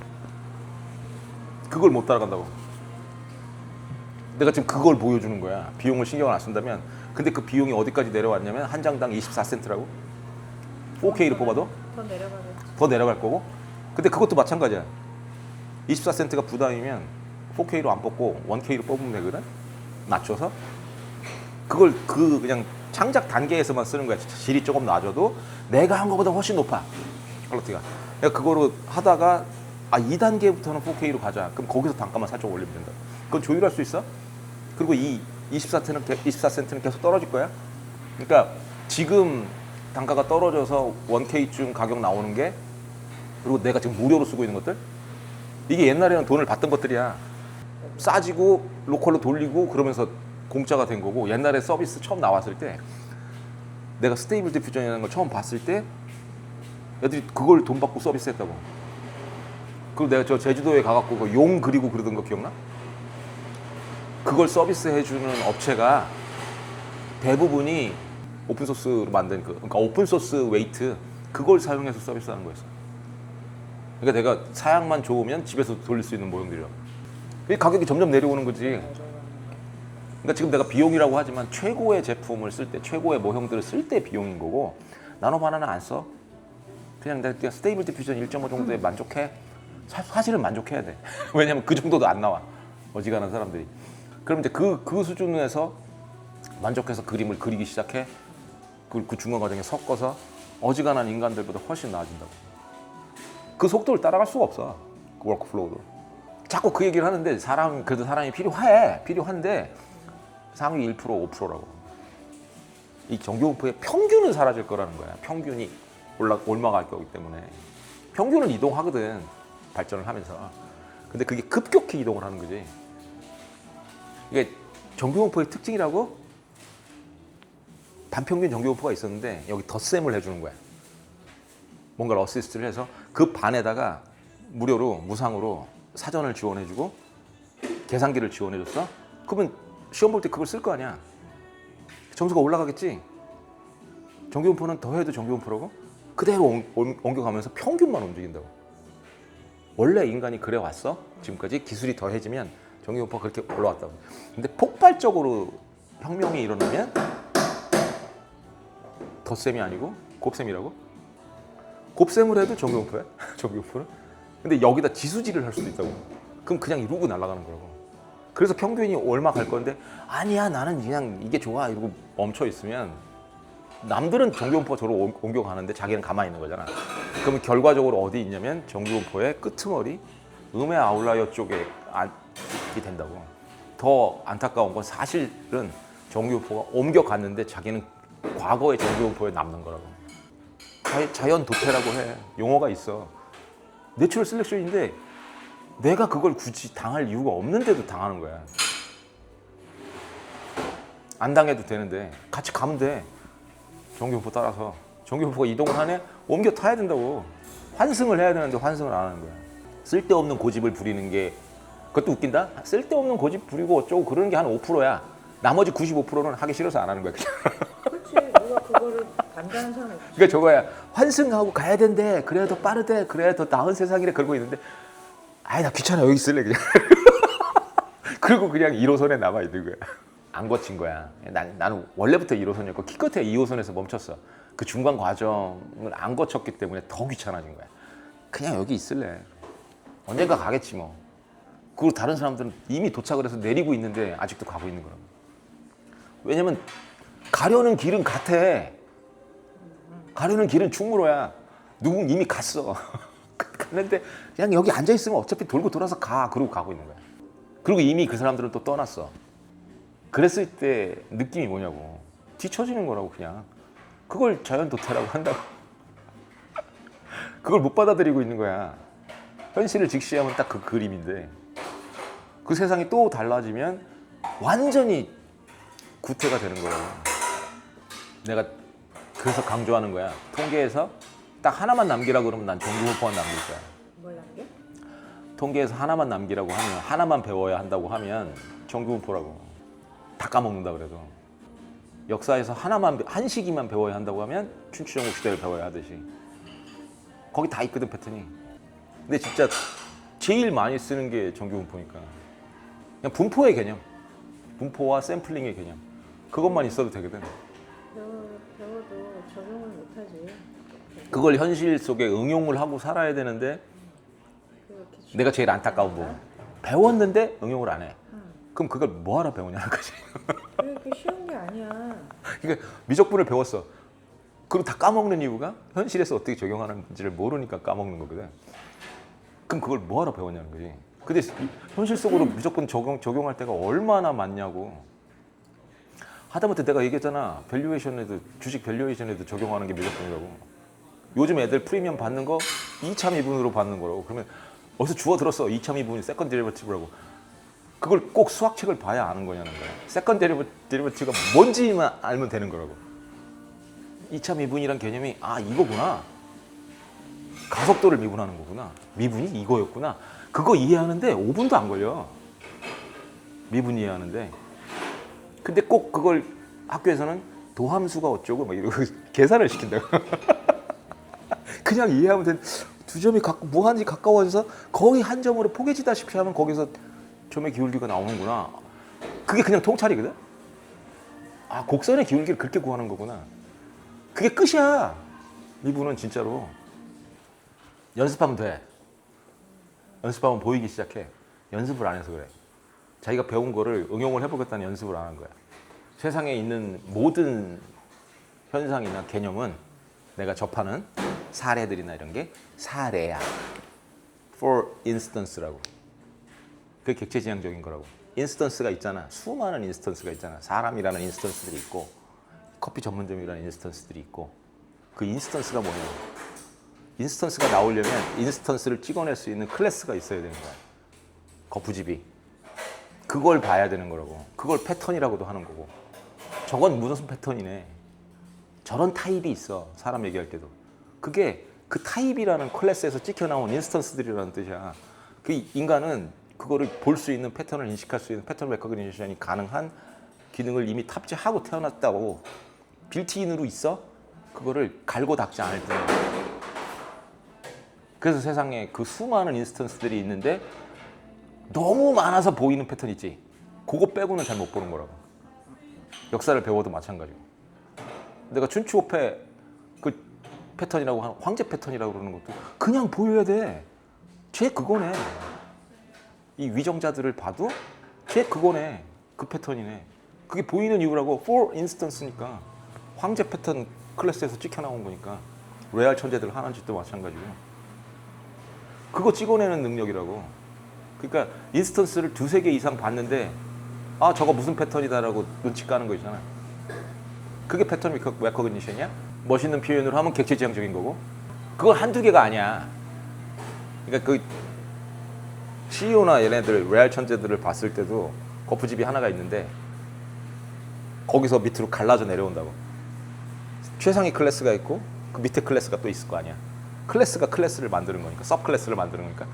그걸 못 따라간다고. 내가 지금 그걸 보여주는 거야. 비용을 신경을 안 쓴다면. 근데 그 비용이 어디까지 내려왔냐면 한 장당 24센트라고. 4K를 뽑아도 더 내려가겠지. 더 내려갈 거고. 근데 그것도 마찬가지야. 24센트가 부담이면 4K로 안 뽑고 1K로 뽑으면 되거든. 낮춰서 그걸 그냥 창작 단계에서만 쓰는 거야. 질이 조금 낮아도 내가 한 거보다 훨씬 높아. 퀄리티가. 내가 그거로 하다가 2단계부터는 4K로 가자. 그럼 거기서 단가만 살짝 올리면 된다. 그건 조율할 수 있어. 그리고 이 24센트는 계속 떨어질 거야. 그러니까 지금 단가가 떨어져서 1K쯤 가격 나오는 게 그리고 내가 지금 무료로 쓰고 있는 것들 이게 옛날에는 돈을 받던 것들이야. 싸지고 로컬로 돌리고 그러면서 공짜가 된 거고. 옛날에 서비스 처음 나왔을 때 내가 스테이블 디퓨전이라는 걸 처음 봤을 때 애들이 그걸 돈 받고 서비스 했다고. 그리고 내가 저 제주도에 가갖고 용 그리고 그러던 거 기억나? 그걸 서비스해주는 업체가 대부분이 오픈소스로 만든 그러니까 오픈소스 웨이트 그걸 사용해서 서비스하는 거였어. 그러니까 내가 사양만 좋으면 집에서 돌릴 수 있는 모형들이라고. 그 가격이 점점 내려오는 거지. 그러니까 지금 내가 비용이라고 하지만 최고의 제품을 쓸 때, 최고의 모형들을 쓸 때 비용인 거고 나노 바나나 안 써. 그냥 내가 스테이블 디퓨전 1.5 정도에 만족해. 사실은 만족해야 돼. 왜냐면 그 정도도 안 나와. 어지간한 사람들이. 그럼 이제 그 수준에서 만족해서 그림을 그리기 시작해. 그 중간 과정에 섞어서 어지간한 인간들보다 훨씬 나아진다고. 그 속도를 따라갈 수가 없어. 그 워크플로우도. 자꾸 그 얘기를 하는데 그래도 사람이 필요한데 상위 1%, 5%라고. 이 전기공포의 평균은 사라질 거라는 거야. 평균이 올라갈 거기 때문에. 평균은 이동하거든. 발전을 하면서. 근데 그게 급격히 이동을 하는 거지. 이게 전기공포의 특징이라고 반평균 전기공포가 있었는데 여기 덧셈을 해주는 거야. 뭔가를 어시스트를 해서 그 반에다가 무료로 무상으로 사전을 지원해주고 계산기를 지원해줬어. 그러면 시험 볼 때 그걸 쓸 거 아니야. 점수가 올라가겠지. 전기공포는 더해도 전기공포라고 그대로 옮겨가면서 평균만 움직인다고. 원래 인간이 그래 왔어. 지금까지 기술이 더해지면 전기공포가 그렇게 올라왔다고. 근데 폭발적으로 혁명이 일어나면 덧셈이 아니고 곱셈이라고? 곱셈을 해도 전기공포야? 전기공포는? 근데 여기다 지수질을 할 수도 있다고. 그럼 그냥 이러고 날아가는 거라고. 그래서 평균이 얼마 갈 건데 아니야 나는 그냥 이게 좋아 이러고 멈춰 있으면 남들은 전기공포가 저로 옮겨가는데 자기는 가만히 있는 거잖아. 그러면 결과적으로 어디 있냐면 전기공포의 끄트머리 음의 아웃라이어 쪽에 있게 된다고. 더 안타까운 건 사실은 전기공포가 옮겨갔는데 자기는 과거의 전기공포에 남는 거라고. 자연 도태라고 해. 용어가 있어. 내추럴 셀렉션인데 내가 그걸 굳이 당할 이유가 없는데도 당하는 거야. 안 당해도 되는데 같이 가면 돼. 전기공포 따라서. 전기공포가 이동을 하네? 옮겨 타야 된다고. 환승을 해야 되는데 환승을 안 하는 거야. 쓸데없는 고집을 부리는 게 그것도 웃긴다? 쓸데없는 고집 부리고 어쩌고 그러는 게 한 5%야. 나머지 95%는 하기 싫어서 안 하는 거야. 그렇지. 누가 그거를 반대하는 사람 없지. 그러니까 저거야. 환승하고 가야 된대. 그래야 더 빠르대. 그래야 더 나은 세상이래. 그러고 있는데 아이 나 귀찮아. 여기 있을래 그냥. 그리고 그냥 1호선에 남아 있는 거야. 안 거친 거야. 나는 원래부터 1호선이었고 기껏해야 2호선에서 멈췄어. 그 중간 과정을 안 거쳤기 때문에 더 귀찮아진 거야. 그냥 여기 있을래. 언젠가 가겠지 뭐. 그리고 다른 사람들은 이미 도착을 해서 내리고 있는데 아직도 가고 있는 거라고. 왜냐면 가려는 길은 같아. 가려는 길은 충무로야. 누군 이미 갔어. 갔는데 그냥 여기 앉아 있으면 어차피 돌고 돌아서 가. 그러고 가고 있는 거야. 그리고 이미 그 사람들은 또 떠났어. 그랬을 때 느낌이 뭐냐고. 뒤처지는 거라고 그냥. 그걸 자연 도태라고 한다고. 그걸 못 받아들이고 있는 거야. 현실을 직시하면 딱 그 그림인데 그 세상이 또 달라지면 완전히 구태가 되는 거라고. 내가 그래서 강조하는 거야. 통계에서 딱 하나만 남기라고 그러면 난 전기공포만 남길 거야. 뭘 남겨? 통계에서 하나만 남기라고 하면 하나만 배워야 한다고 하면 전기공포라고. 다 까먹는다 그래도. 역사에서 한 시기만 배워야 한다고 하면 춘추전국 시대를 배워야 하듯이. 거기 다 있거든 패턴이. 근데 진짜 제일 많이 쓰는 게 전기분포니까. 그냥 분포의 개념, 분포와 샘플링의 개념. 그것만 있어도 되거든. 배워도 적용을 못하지. 그걸 현실 속에 응용을 하고 살아야 되는데 내가 제일 안타까운 부분. 배웠는데 응용을 안 해. 그럼 그걸 뭐하러 배우냐는 거지. 그게 쉬운 게 아니야. 그러니까 미적분을 배웠어. 그리고 다 까먹는 이유가 현실에서 어떻게 적용하는지를 모르니까 까먹는 거거든. 그럼 그걸 뭐하러 배웠냐는 거지. 근데 현실 속으로 미적분 적용할 때가 얼마나 많냐고. 하다못해 내가 얘기했잖아. 밸류에이션에도, 주식 밸류에이션에도 적용하는 게 미적분이라고. 요즘 애들 프리미엄 받는 거 2차 미분으로 받는 거라고. 그러면 어디서 주워 들었어. 2차 미분이 세컨 데리버티브라고. 그걸 꼭 수학책을 봐야 아는 거냐는 거야. 세컨 데리버티브가 뭔지만 알면 되는 거라고. 2차 미분이란 개념이 이거구나. 가속도를 미분하는 거구나. 미분이 이거였구나. 그거 이해하는데 5분도 안 걸려. 미분 이해하는데 근데 꼭 그걸 학교에서는 도함수가 어쩌고 막 이러고 계산을 시킨다고. 그냥 이해하면 된 두 점이 무한히 가까워져서 거의 한 점으로 포개지다시피 하면 거기서 점의 기울기가 나오는구나. 그게 그냥 통찰이거든. 아, 곡선의 기울기를 그렇게 구하는 거구나. 그게 끝이야. 미분은 진짜로. 연습하면 돼. 연습하면 보이기 시작해. 연습을 안 해서 그래. 자기가 배운 거를 응용을 해보겠다는 연습을 안 한 거야. 세상에 있는 모든 현상이나 개념은 내가 접하는 사례들이나 이런 게 사례야. For instance라고. 그게 객체지향적인 거라고. 인스턴스가 있잖아. 수많은 인스턴스가 있잖아. 사람이라는 인스턴스들이 있고 커피 전문점이라는 인스턴스들이 있고 그 인스턴스가 뭐냐. 인스턴스가 나오려면 인스턴스를 찍어낼 수 있는 클래스가 있어야 되는 거야. 거푸집이. 그걸 봐야 되는 거라고. 그걸 패턴이라고도 하는 거고. 저건 무슨 패턴이네. 저런 타입이 있어. 사람 얘기할 때도. 그게 그 타입이라는 클래스에서 찍혀 나온 인스턴스들이라는 뜻이야. 그 인간은 그거를 볼 수 있는 패턴을 인식할 수 있는 패턴 레코그니션이 가능한 기능을 이미 탑재하고 태어났다고. 빌트인으로 있어? 그거를 갈고 닦지 않을 뿐이야. 그래서 세상에 그 수많은 인스턴스들이 있는데 너무 많아서 보이는 패턴 있지. 그거 빼고는 잘 못 보는 거라고. 역사를 배워도 마찬가지고. 내가 춘추호패 그 패턴이라고 하는 황제 패턴이라고 그러는 것도 그냥 보여야 돼. 쟤 그거네. 이 위정자들을 봐도 쟤 그거네. 그 패턴이네. 그게 보이는 이유라고. For instance니까 황제 패턴 클래스에서 찍혀 나온 거니까. 레알 천재들 하는 짓도 마찬가지고. 그거 찍어내는 능력이라고. 그러니까 인스턴스를 두세 개 이상 봤는데 아 저거 무슨 패턴이다라고 눈치 까는 거 있잖아. 그게 패턴 레코그니션이야? 멋있는 표현으로 하면 객체지향적인 거고. 그걸 한두 개가 아니야. 그러니까 그 CEO나 얘네들 레알 천재들을 봤을 때도 거푸집이 하나가 있는데 거기서 밑으로 갈라져 내려온다고. 최상위 클래스가 있고 그 밑에 클래스가 또 있을 거 아니야. 클래스가 클래스를 만드는 거니까. 섭 클래스를 만드는 거니까.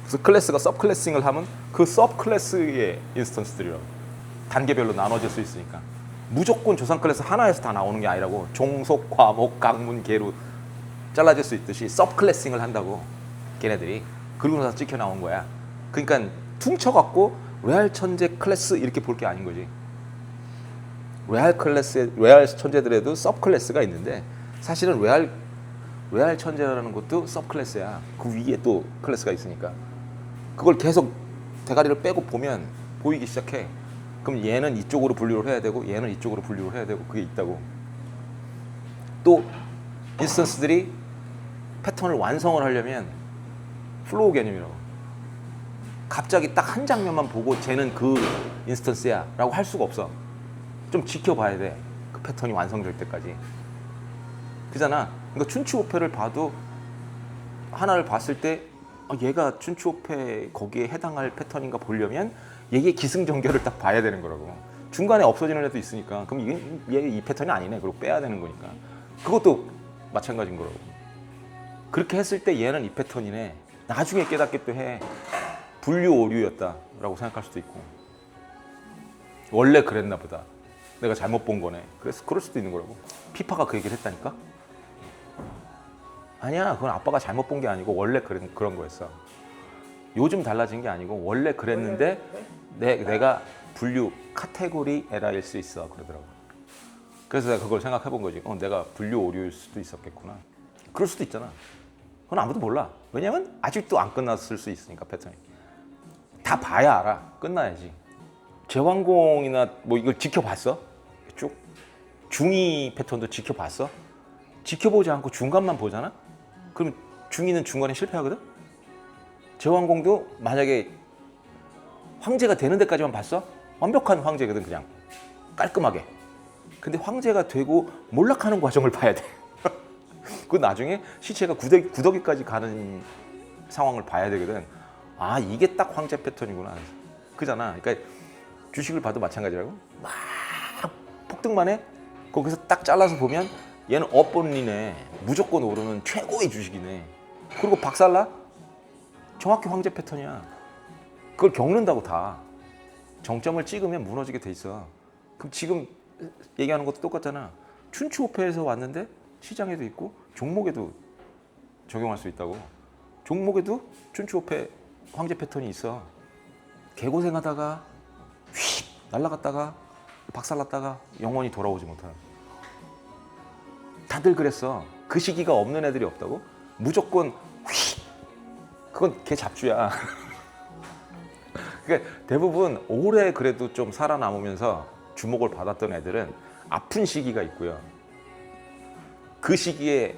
그래서 클래스가 섭 클래싱을 하면 그 섭 클래스의 인스턴스들이라고. 단계별로 나눠질 수 있으니까. 무조건 조상 클래스 하나에서 다 나오는 게 아니라고. 종속, 과목, 강문, 계로 잘라질 수 있듯이 섭 클래싱을 한다고. 걔네들이. 그리고 나서 찍혀 나온 거야. 그러니까 퉁쳐갖고 레알 천재 클래스 이렇게 볼 게 아닌 거지. 레알 천재들에도 섭 클래스가 있는데 사실은 레알 천재라는 것도 섭 클래스야. 그 위에 또 클래스가 있으니까. 그걸 계속 대가리를 빼고 보면 보이기 시작해. 그럼 얘는 이쪽으로 분류를 해야 되고 얘는 이쪽으로 분류를 해야 되고 그게 있다고. 또 인스턴스들이 패턴을 완성을 하려면 플로우 개념이라고. 갑자기 딱 한 장면만 보고 쟤는 그 인스턴스야 라고 할 수가 없어. 좀 지켜봐야 돼. 그 패턴이 완성될 때까지. 그잖아. 그러니까 춘추호패를 봐도 하나를 봤을 때 얘가 춘추호패 거기에 해당할 패턴인가 보려면 얘의 기승전결을 딱 봐야 되는 거라고. 중간에 없어지는 애도 있으니까 그럼 얘 이 패턴이 아니네. 그리고 빼야 되는 거니까. 그것도 마찬가지인 거라고. 그렇게 했을 때 얘는 이 패턴이네. 나중에 깨닫게 또 해. 분류 오류였다라고 생각할 수도 있고. 원래 그랬나 보다. 내가 잘못 본 거네. 그래서 그럴 수도 있는 거라고. 피파가 그 얘기를 했다니까? 아니야. 그건 아빠가 잘못 본 게 아니고 원래 그런 거였어. 요즘 달라진 게 아니고 원래 그랬는데 내가 분류 카테고리 에러일 수 있어 그러더라고. 그래서 내가 그걸 생각해 본 거지. 내가 분류 오류일 수도 있었겠구나. 그럴 수도 있잖아. 그건 아무도 몰라. 왜냐면 아직도 안 끝났을 수 있으니까 패턴이. 다 봐야 알아. 끝나야지. 제왕공이나 뭐 이걸 지켜봤어? 쭉 중위 패턴도 지켜봤어? 지켜보지 않고 중간만 보잖아? 그럼 중위는 중간에 실패하거든? 제왕공도 만약에 황제가 되는 데까지만 봤어? 완벽한 황제거든 그냥. 깔끔하게. 근데 황제가 되고 몰락하는 과정을 봐야 돼. 그 나중에 시체가 구더기까지 가는 상황을 봐야 되거든. 아 이게 딱 황제 패턴이구나. 그잖아. 그러니까 주식을 봐도 마찬가지라고. 막 폭등만 해. 거기서 딱 잘라서 보면 얘는 업본리네. 무조건 오르는 최고의 주식이네. 그리고 박살나? 정확히 황제 패턴이야. 그걸 겪는다고 다. 정점을 찍으면 무너지게 돼 있어. 그럼 지금 얘기하는 것도 똑같잖아. 춘추호패에서 왔는데 시장에도 있고 종목에도 적용할 수 있다고. 종목에도 춘추호패 황제 패턴이 있어. 개고생하다가 휙 날아갔다가 박살났다가 영원히 돌아오지 못하는. 다들 그랬어. 그 시기가 없는 애들이 없다고? 무조건 휙. 그건 개 잡주야. 그러니까 대부분 오래 그래도 좀 살아남으면서 주목을 받았던 애들은 아픈 시기가 있고요. 그 시기에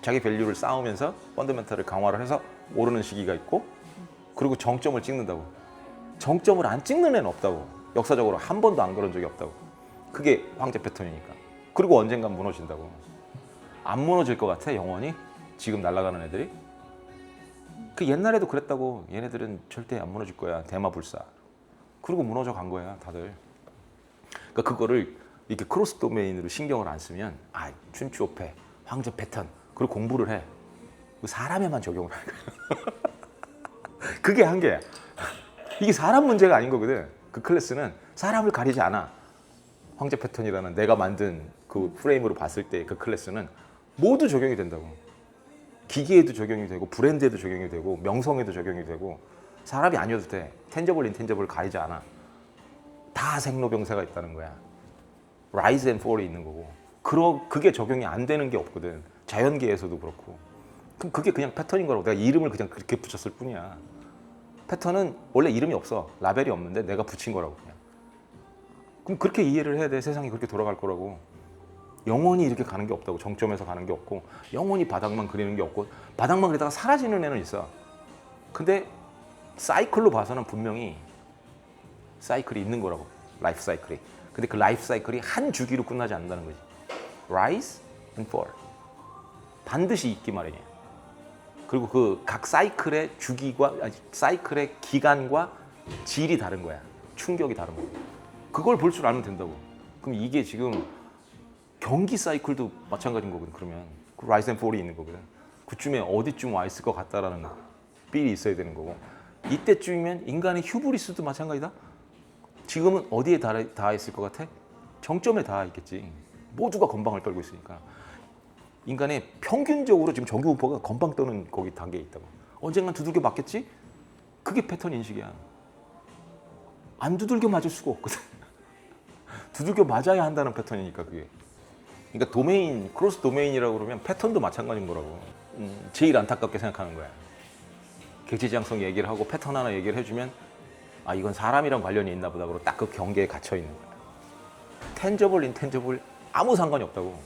자기 밸류를 쌓으면서 펀더멘털을 강화를 해서 오르는 시기가 있고, 그리고 정점을 찍는다고. 정점을 안 찍는 애는 없다고. 역사적으로 한 번도 안 그런 적이 없다고. 그게 황제 패턴이니까. 그리고 언젠간 무너진다고. 안 무너질 것 같아 영원히? 지금 날아가는 애들이? 그 옛날에도 그랬다고. 얘네들은 절대 안 무너질 거야. 대마불사. 그리고 무너져 간 거야 다들. 그러니까 그거를 이렇게 크로스 도메인으로 신경을 안 쓰면 춘추호패, 황제 패턴, 그리고 공부를 해. 사람에만 적용을 하는 거야. 그게 한계야. 이게 사람 문제가 아닌 거거든. 그 클래스는 사람을 가리지 않아. 황제 패턴이라는 내가 만든 그 프레임으로 봤을 때 그 클래스는 모두 적용이 된다고. 기계에도 적용이 되고 브랜드에도 적용이 되고 명성에도 적용이 되고 사람이 아니어도 돼. 텐저블, 인텐저블을 가리지 않아. 다 생로병사가 있다는 거야. 라이즈 앤 폴이 있는 거고. 그게 적용이 안 되는 게 없거든. 자연계에서도 그렇고. 그럼 그게 그냥 패턴인 거라고. 내가 이름을 그냥 그렇게 붙였을 뿐이야. 패턴은 원래 이름이 없어. 라벨이 없는데 내가 붙인 거라고 그냥. 그럼 그렇게 이해를 해야 돼. 세상이 그렇게 돌아갈 거라고. 영원히 이렇게 가는 게 없다고. 정점에서 가는 게 없고 영원히 바닥만 그리는 게 없고 바닥만 그리다가 사라지는 애는 있어. 근데 사이클로 봐서는 분명히 사이클이 있는 거라고. 라이프 사이클이. 근데 그 라이프 사이클이 한 주기로 끝나지 않는다는 거지. Rise and fall. 반드시 있기 마련이야. 그리고 그 각 사이클의 주기과 사이클의 기간과 질이 다른 거야. 충격이 다른 거야. 그걸 볼 줄 알면 된다고. 그럼 이게 지금 경기 사이클도 마찬가지인 거거든. 그러면 그 라이즈 앤 폴이 있는 거거든. 그쯤에 어디쯤 와 있을 것 같다라는 필이 있어야 되는 거고. 이때쯤이면 인간의 휴브리스도 마찬가지다. 지금은 어디에 닿아 있을 것 같아? 정점에 닿아 있겠지. 모두가 건방을 떨고 있으니까. 인간의 평균적으로 지금 전기분포가 건방 떠는 거기 단계에 있다고. 언젠간 두들겨 맞겠지? 그게 패턴 인식이야. 안 두들겨 맞을 수가 없거든. 두들겨 맞아야 한다는 패턴이니까 그게. 그러니까 도메인, 크로스 도메인이라고 그러면 패턴도 마찬가지인 거라고. 제일 안타깝게 생각하는 거야. 객체지향성 얘기를 하고 패턴 하나 얘기를 해주면 이건 사람이랑 관련이 있나 보다 그러고 딱 그 경계에 갇혀 있는 거야. 텐저블, 인텐저블 아무 상관이 없다고.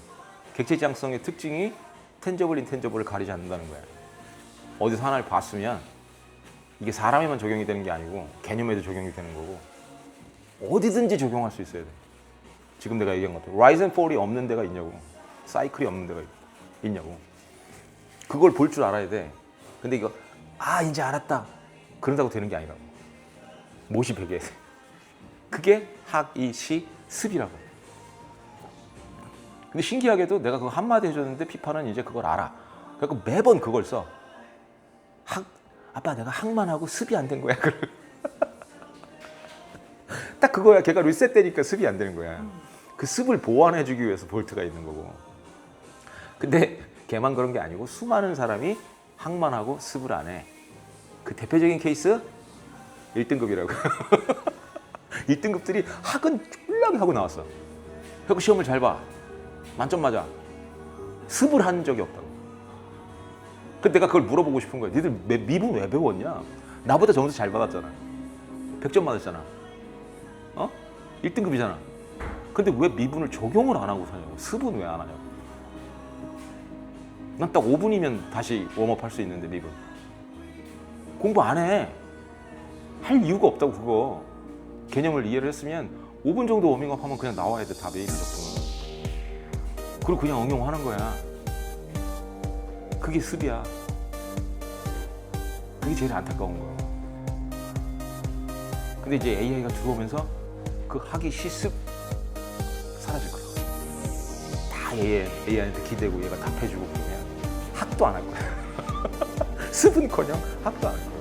객체지향성의 특징이 텐저블, 인텐저블을 가리지 않는다는 거야. 어디서 하나를 봤으면 이게 사람에만 적용이 되는 게 아니고 개념에도 적용이 되는 거고 어디든지 적용할 수 있어야 돼. 지금 내가 얘기한 것처럼 라이즈 앤 폴이 없는 데가 있냐고. 사이클이 없는 데가 있냐고. 그걸 볼 줄 알아야 돼. 근데 이거 이제 알았다 그런다고 되는 게 아니라고. 못이 베개야 돼. 그게 학, 이, 시, 습이라고. 근데 신기하게도 내가 그거 한마디 해줬는데 피파는 이제 그걸 알아. 그래서 매번 그걸 써. 아빠 내가 학만 하고 습이 안 된 거야. 딱 그거야. 걔가 리셋되니까 습이 안 되는 거야. 그 습을 보완해주기 위해서 볼트가 있는 거고. 근데 걔만 그런 게 아니고 수많은 사람이 학만 하고 습을 안 해. 그 대표적인 케이스 1등급이라고. 1등급들이 학은 쫄라게 하고 나왔어. 그래서 시험을 잘 봐. 만점 맞아. 습을 한 적이 없다고. 근데 내가 그걸 물어보고 싶은 거야. 니들 미분 왜 배웠냐? 나보다 점수 잘 받았잖아. 100점 맞았잖아. 1등급이잖아. 근데 왜 미분을 적용을 안 하고 사냐고. 습은 왜 안 하냐고. 난 딱 5분이면 다시 웜업 할 수 있는데 미분. 공부 안 해. 할 이유가 없다고 그거. 개념을 이해를 했으면 5분 정도 워밍업 하면 그냥 나와야 돼. 다 메인 작품은. 그리고 그냥 응용하는 거야. 그게 습이야. 그게 제일 안타까운 거야. 근데 이제 AI가 들어오면서 그 학이 시습 사라질 거야. 다 AI한테 기대고 얘가 답해주고 그러면 학도 안 할 거야. 습은커녕 학도 안 할 거야.